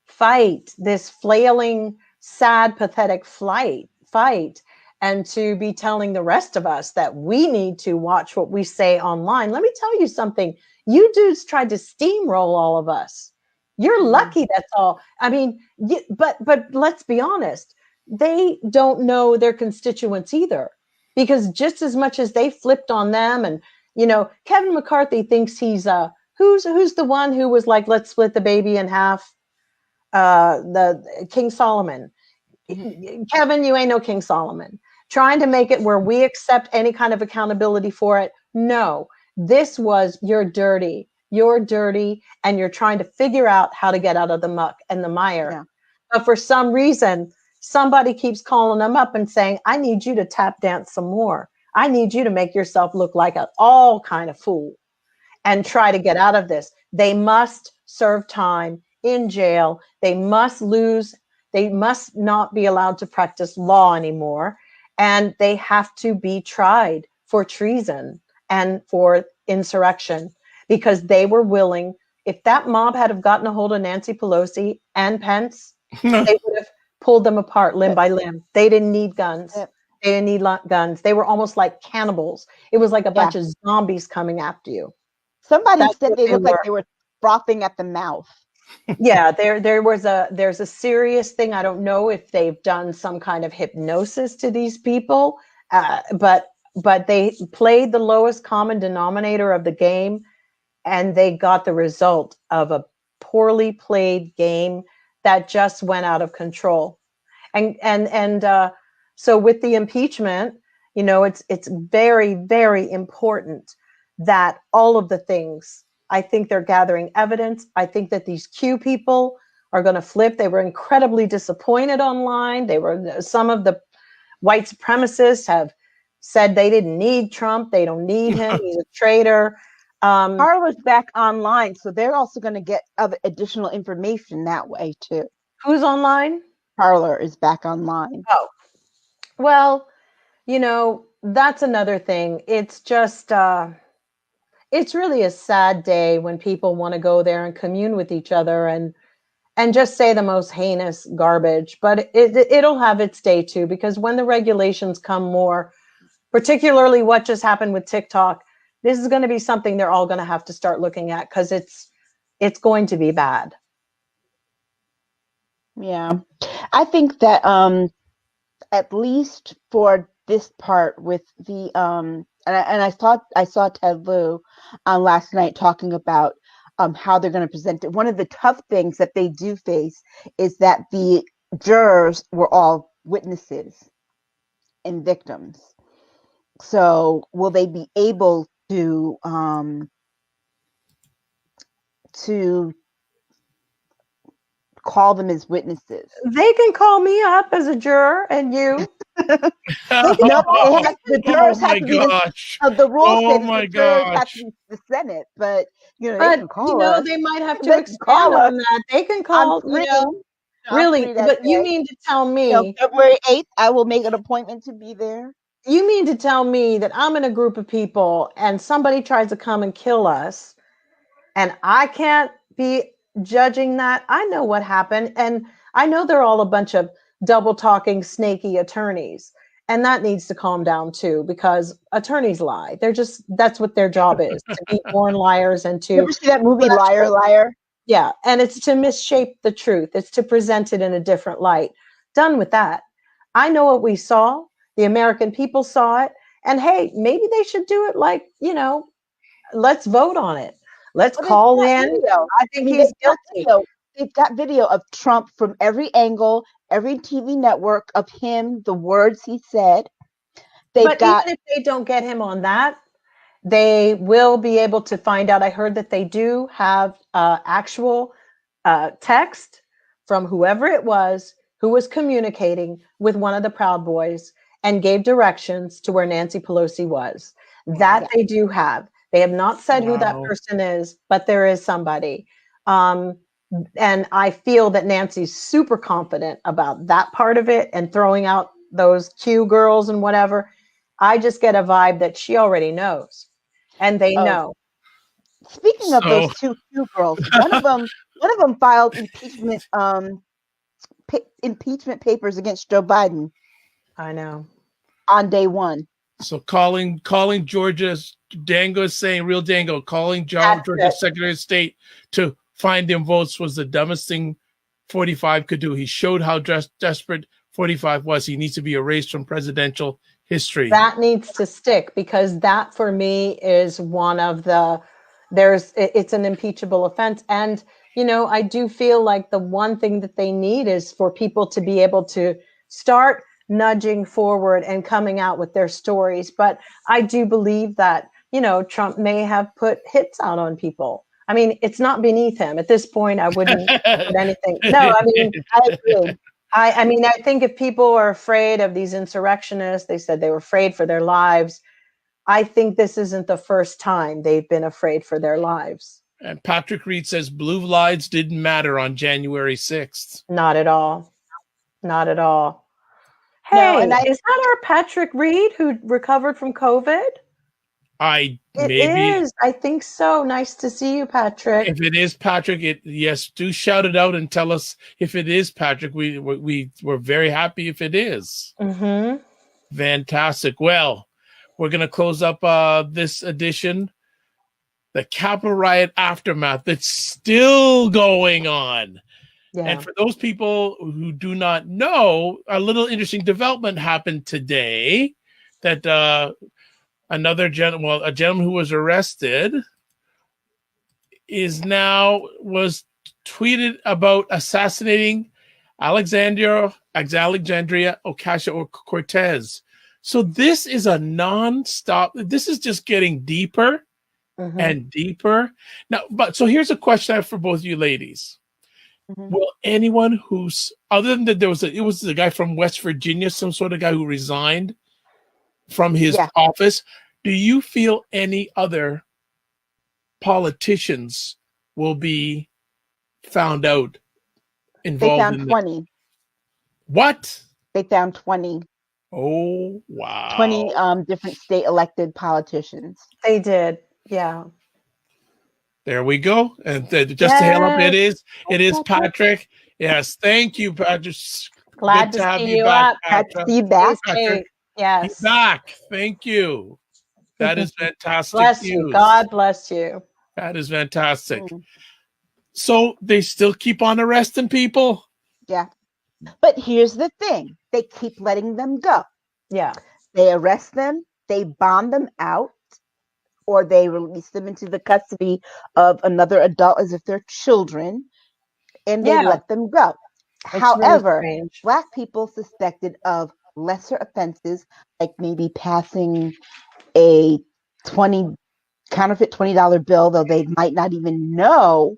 fight, this flailing, sad, pathetic fight, and to be telling the rest of us that we need to watch what we say online. Let me tell you something. You dudes tried to steamroll all of us. You're lucky that's all. I mean, but let's be honest. They don't know their constituents either, because just as much as they flipped on them, and Kevin McCarthy thinks he's who's the one who was like, let's split the baby in half, the King Solomon. Kevin, you ain't no King Solomon. Trying to make it where we accept any kind of accountability for it. No, this was you're dirty, and you're trying to figure out how to get out of the muck and the mire. Yeah. But for some reason, somebody keeps calling them up and saying, I need you to tap dance some more. I need you to make yourself look like an all kind of fool and try to get out of this. They must serve time in jail. They must not be allowed to practice law anymore. And they have to be tried for treason and for insurrection, because they were willing. If that mob had have gotten a hold of Nancy Pelosi and Pence, they would have pulled them apart limb by limb. They didn't need guns. They didn't need guns. They were almost like cannibals. It was like a bunch of zombies coming after you. Somebody said they looked like they were frothing at the mouth. Yeah, there's a serious thing. I don't know if they've done some kind of hypnosis to these people, but they played the lowest common denominator of the game, and they got the result of a poorly played game that just went out of control. And so with the impeachment, it's very, very important that all of the things. I think they're gathering evidence. I think that these Q people are going to flip. They were incredibly disappointed online. Some of the white supremacists have said they didn't need Trump. They don't need him. He's a traitor. Parler's back online, so they're also going to get additional information that way too. Who's online? Parler is back online. Oh, well, that's another thing. It's just, it's really a sad day when people want to go there and commune with each other and just say the most heinous garbage. But it'll have its day too, because when the regulations come more, particularly what just happened with TikTok, this is going to be something they're all going to have to start looking at, because it's going to be bad. Yeah, I think that at least for this part with the and I saw Ted Lieu last night talking about how they're going to present it. One of the tough things that they do face is that the jurors were all witnesses and victims. So will they be able to call them as witnesses? They can call me up as a juror, and you. The jurors have to be the rules say the jurors have to be the Senate, but they can call us. They might have to expand on that. They can call, really. But you mean to tell me February 8th, I will make an appointment to be there? You mean to tell me that I'm in a group of people and somebody tries to come and kill us, and I can't be judging that? I know what happened, and I know they're all a bunch of double talking, snaky attorneys, and that needs to calm down too, because attorneys lie. That's what their job is, to be born liars and to. You ever see that movie Liar, Liar? Yeah, and it's to misshape the truth. It's to present it in a different light. Done with that. I know what we saw. The American people saw it, and hey, maybe they should do it like, let's vote on it. Let's call in. I think he's guilty. They've got video of Trump from every angle, every TV network of him, the words he said. Even if they don't get him on that, they will be able to find out. I heard that they do have actual text from whoever it was who was communicating with one of the Proud Boys and gave directions to where Nancy Pelosi was. That they do have. They have not said who that person is, but there is somebody. And I feel that Nancy's super confident about that part of it and throwing out those Q girls and whatever. I just get a vibe that she already knows, and they know. Speaking of those two Q girls, one of them filed impeachment papers against Joe Biden. I know. on day one. So calling Georgia's Dango is saying, real Dango, calling Georgia's Secretary of State to find him votes was the dumbest thing 45 could do. He showed how desperate 45 was. He needs to be erased from presidential history. That needs to stick, because that for me is one of the, it's an impeachable offense. And, you know, I do feel like the one thing that they need is for people to be able to start nudging forward and coming out with their stories. But I do believe that, you know, Trump may have put hits out on people. I mean, it's not beneath him. At this point, I wouldn't put anything. No, I mean, I agree. I mean, I think if people are afraid of these insurrectionists, they said they were afraid for their lives. I think this isn't the first time they've been afraid for their lives. And Patrick Reed says blue lives didn't matter on January 6th. Not at all. Not at all. Hey, No, and is that our Patrick Reed who recovered from COVID? It is. I think so. Nice to see you, Patrick. If it is Patrick, yes, do shout it out and tell us if it is Patrick. We're very happy if it is. Mm-hmm. Fantastic. Well, we're going to close up this edition. The Capitol riot aftermath that's still going on. Yeah. And for those people who do not know, a little interesting development happened today that a gentleman who was arrested was tweeted about assassinating Alexandria Ocasio-Cortez. So this is a nonstop. This is just getting deeper and deeper. Now, so here's a question I have for both you ladies. Will anyone who's other than that, it was the guy from West Virginia, some sort of guy who resigned from his office. Do you feel any other politicians will be found out involved? They found 20. What? They found 20. Oh, wow. 20 different state elected politicians. They did. Yeah. There we go. And just to hail up, it is Patrick. Yes. Thank you, Patrick. Glad to have you back. Glad to see you back. Yes. He's back. Thank you. That is fantastic. Bless news. you. God bless you. That is fantastic. So they still keep on arresting people? Yeah. But here's the thing. They keep letting them go. Yeah. They arrest them, they bond them out, or they release them into the custody of another adult as if they're children, and they let them go. It's However, really Black people suspected of lesser offenses, like maybe passing a counterfeit $20 bill, though they might not even know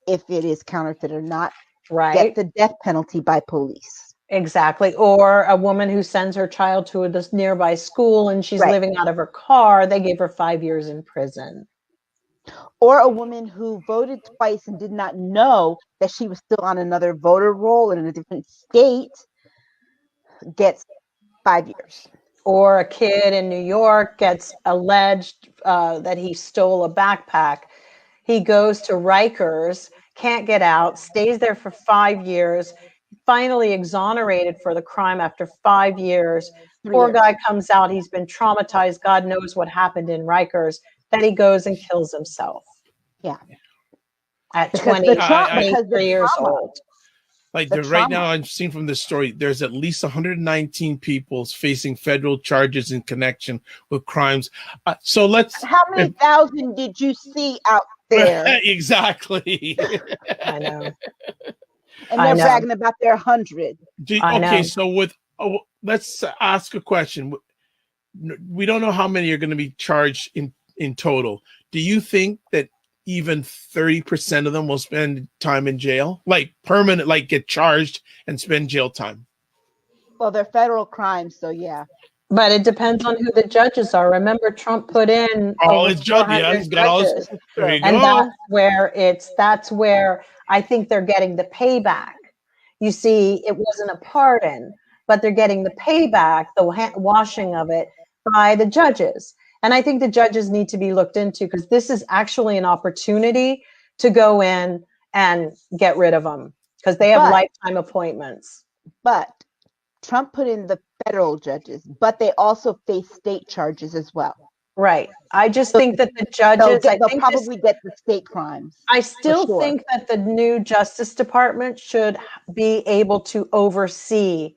if it is counterfeit or not, get the death penalty by police. Exactly. Or a woman who sends her child to this nearby school and she's living out of her car, they gave her 5 years in prison. Or a woman who voted twice and did not know that she was still on another voter roll in a different state gets 5 years. Or a kid in New York gets alleged that he stole a backpack. He goes to Rikers, can't get out, stays there for 5 years, finally exonerated for the crime after 5 years. Poor guy comes out, he's been traumatized, God knows what happened in Rikers, then he goes and kills himself. Yeah. At because 23 years old. Like right now, I'm seeing from this story, there's at least 119 people facing federal charges in connection with crimes. So let's. How many thousand did you see out there? Exactly. I know. And they're bragging about their 100. Okay, so let's ask a question. We don't know how many are going to be charged in total. Do you think that even 30% of them will spend time in jail, like permanent, like get charged and spend jail time? Well, they're federal crimes, so yeah. But it depends on who the judges are. Remember, Trump put in all his judges. Yeah, he's got all his. There you and go. That's where I think they're getting the payback. You see, it wasn't a pardon, but they're getting the payback, the washing of it by the judges. And I think the judges need to be looked into because this is actually an opportunity to go in and get rid of them because they have lifetime appointments. But Trump put in the federal judges, but they also face state charges as well. Right. I just think that the So judges, they'll probably get the state crimes. I still sure. think that the new Justice Department should be able to oversee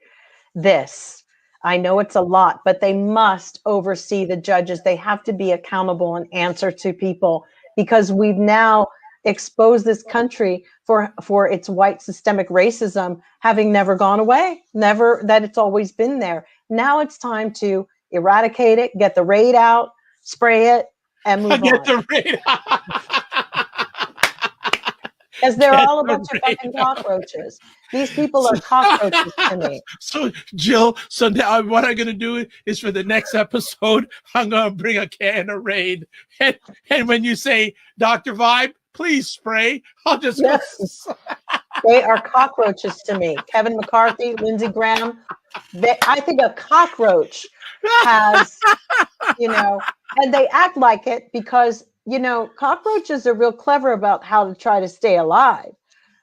this. I know it's a lot, but they must oversee the judges. They have to be accountable and answer to people, because we've now exposed this country for its white systemic racism having never gone away, never, that it's always been there. Now it's time to eradicate it, get the raid out, spray it, and move Get on. the raid. Because they're Get all a the bunch of raid fucking cockroaches. These people are cockroaches to me. So, Jill, so now what I'm going to do is for the next episode, I'm going to bring a can of Raid. And when you say, Dr. Vibe, please spray, I'll just go. Yes. They are cockroaches to me. Kevin McCarthy, Lindsey Graham. I think a cockroach has, and they act like it because, cockroaches are real clever about how to try to stay alive.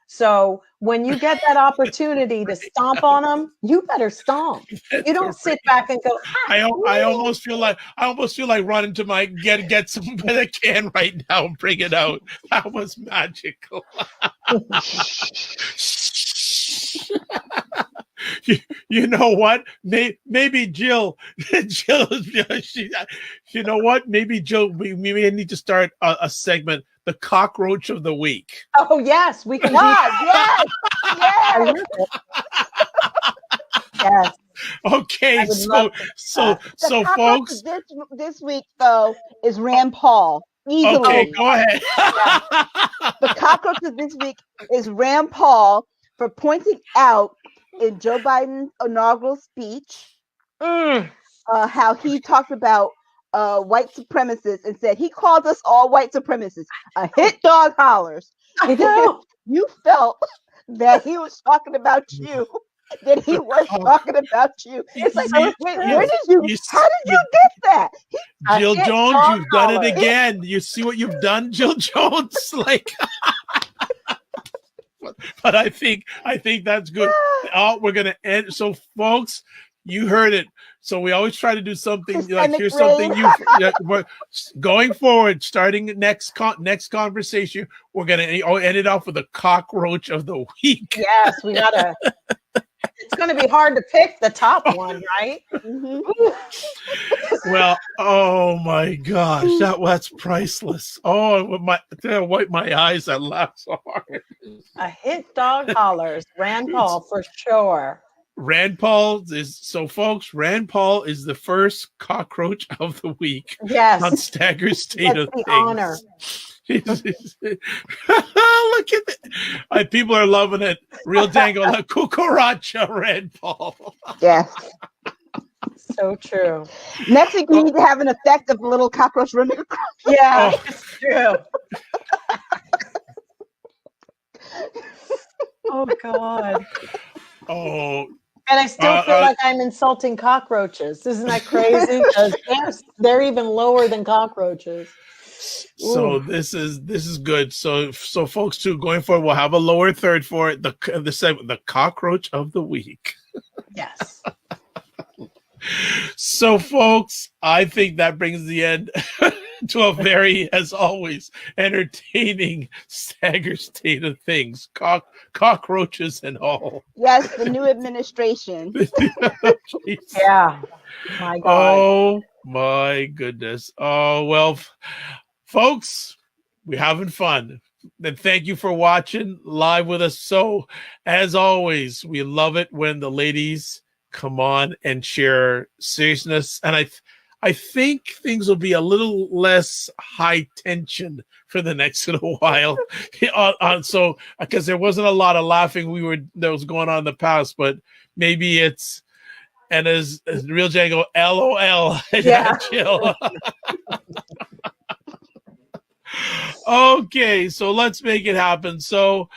So when you get that opportunity to stomp on them, you better stomp. You don't sit back and go. I almost feel like running to my get some by the can right now and bring it out. That was magical. You know what? Maybe Jill, you know what? Maybe Jill, we may need to start a segment, the cockroach of the week. Oh yes, we can do that. Yes. Yes. Okay, so folks, this week though is Rand Paul. Easily. Okay, go ahead. The cockroach of this week is Rand Paul for pointing out in Joe Biden's inaugural speech how he talked about white supremacists and said he called us all white supremacists. A hit dog hollers. I know. You felt that he was talking about you, that he was talking about you. It's like, wait, where did you? How did you get that? Jill Jones, you've done it again. You see what you've done, Jill Jones? Like, but I think that's good. Oh, we're gonna end. So, folks, you heard it. So we always try to do something like here's something we're going forward. Starting next conversation, we're gonna end it off with a cockroach of the week. Yes, we gotta. It's going to be hard to pick the top one, right? Mm-hmm. Well, oh my gosh, that's priceless. Oh, I wipe my eyes. I laugh so hard. A hit dog hollers. Rand Paul for sure. Rand Paul folks, Rand Paul is the first cockroach of the week. Yes. On Staggers State of Things. Honor. Look at it. People are loving it. Real dango la cucaracha, Rand Paul. Yes. So true. Next week, we need to have an effect of a little cockroach running across. Yeah, it's true. Oh, God. Oh. And I still feel like I'm insulting cockroaches. Isn't that crazy? Because they're even lower than cockroaches. So this is good. So folks too, going forward, we'll have a lower third for it. The segment, the cockroach of the week. Yes. So folks, I think that brings the end to a very, as always, entertaining Stagger State of Things. Cockroaches and all. Yes, the new administration. Yeah. My God. Oh my goodness. Oh well, folks, we're having fun. And thank you for watching live with us. So as always, we love it when the ladies come on and share seriousness. And I think things will be a little less high tension for the next little while. So because there wasn't a lot of laughing that was going on in the past, but maybe it's, and as Real Django, LOL. Yeah. Jill. Okay, so let's make it happen. So,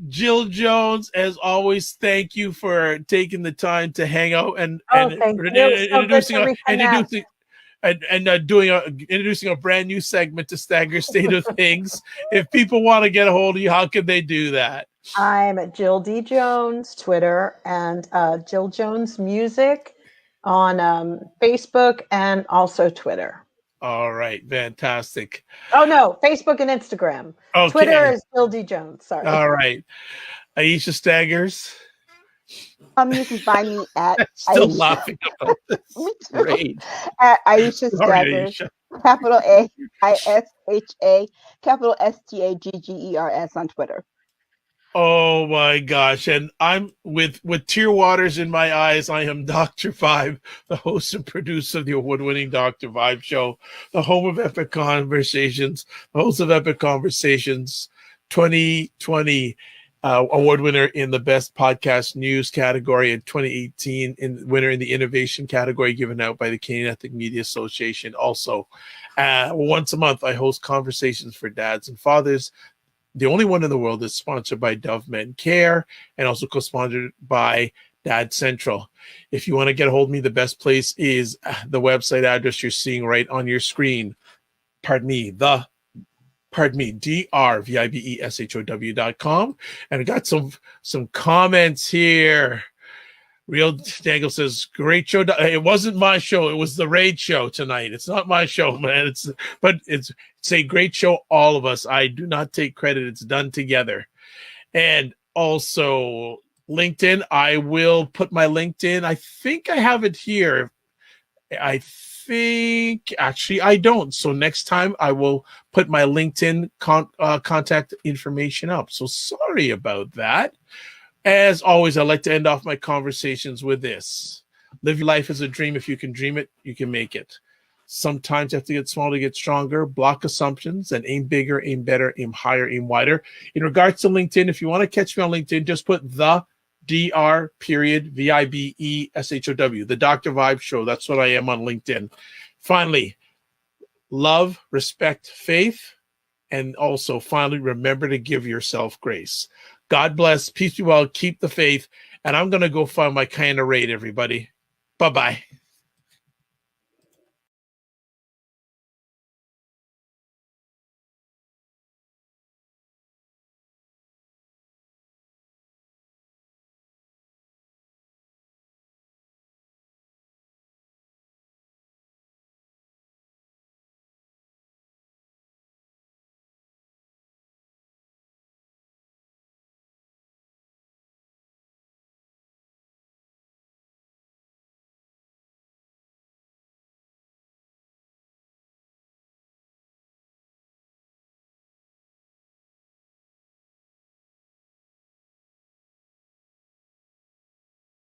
Jill Jones, as always, thank you for taking the time to hang out and introducing a brand new segment to Stagger State of Things. If people want to get a hold of you, how can they do that? I'm at Jill D. Jones, Twitter, and Jill Jones Music on Facebook and also Twitter. All right, fantastic. Oh no, Facebook and Instagram. Okay. Twitter is Jill D. Jones. Sorry. All right. Aisha Staggers. You can find me at Still Aisha. laughing about this. Me too. Great. At Aisha Sorry, Staggers. Aisha. Capital AISHA, capital STAGGERS on Twitter. Oh my gosh. And I'm with tear waters in my eyes. I am Dr. Vibe, the host and producer of the award-winning Dr. Vibe show, the home of Epic Conversations, the host of Epic Conversations 2020 award winner in the best podcast news category, in 2018 winner in the innovation category given out by the Canadian Ethnic Media Association. Also, once a month, I host conversations for dads and fathers. The only one in the world is sponsored by Dove Men Care and also co-sponsored by Dad Central. If you want to get a hold of me, the best place is the website address you're seeing right on your screen. drvibeshow.com. And I got some comments here. Real Dangle says, great show. It wasn't my show. It was the Raid show tonight. It's not my show, man. It's a great show, all of us. I do not take credit. It's done together. And also LinkedIn. I will put my LinkedIn. I think I have it here. Actually I don't. So next time I will put my LinkedIn contact information up. So sorry about that. As always, I like to end off my conversations with this. Live your life as a dream. If you can dream it, you can make it. Sometimes you have to get small to get stronger. Block assumptions and aim bigger, aim better, aim higher, aim wider. In regards to LinkedIn, if you want to catch me on LinkedIn, just put the Dr. VIBESHOW, the Dr. Vibe Show. That's what I am on LinkedIn. Finally, love, respect, faith, and also finally remember to give yourself grace. God bless. Peace be well. Keep the faith. And I'm going to go find my kind of raid, everybody. Bye-bye.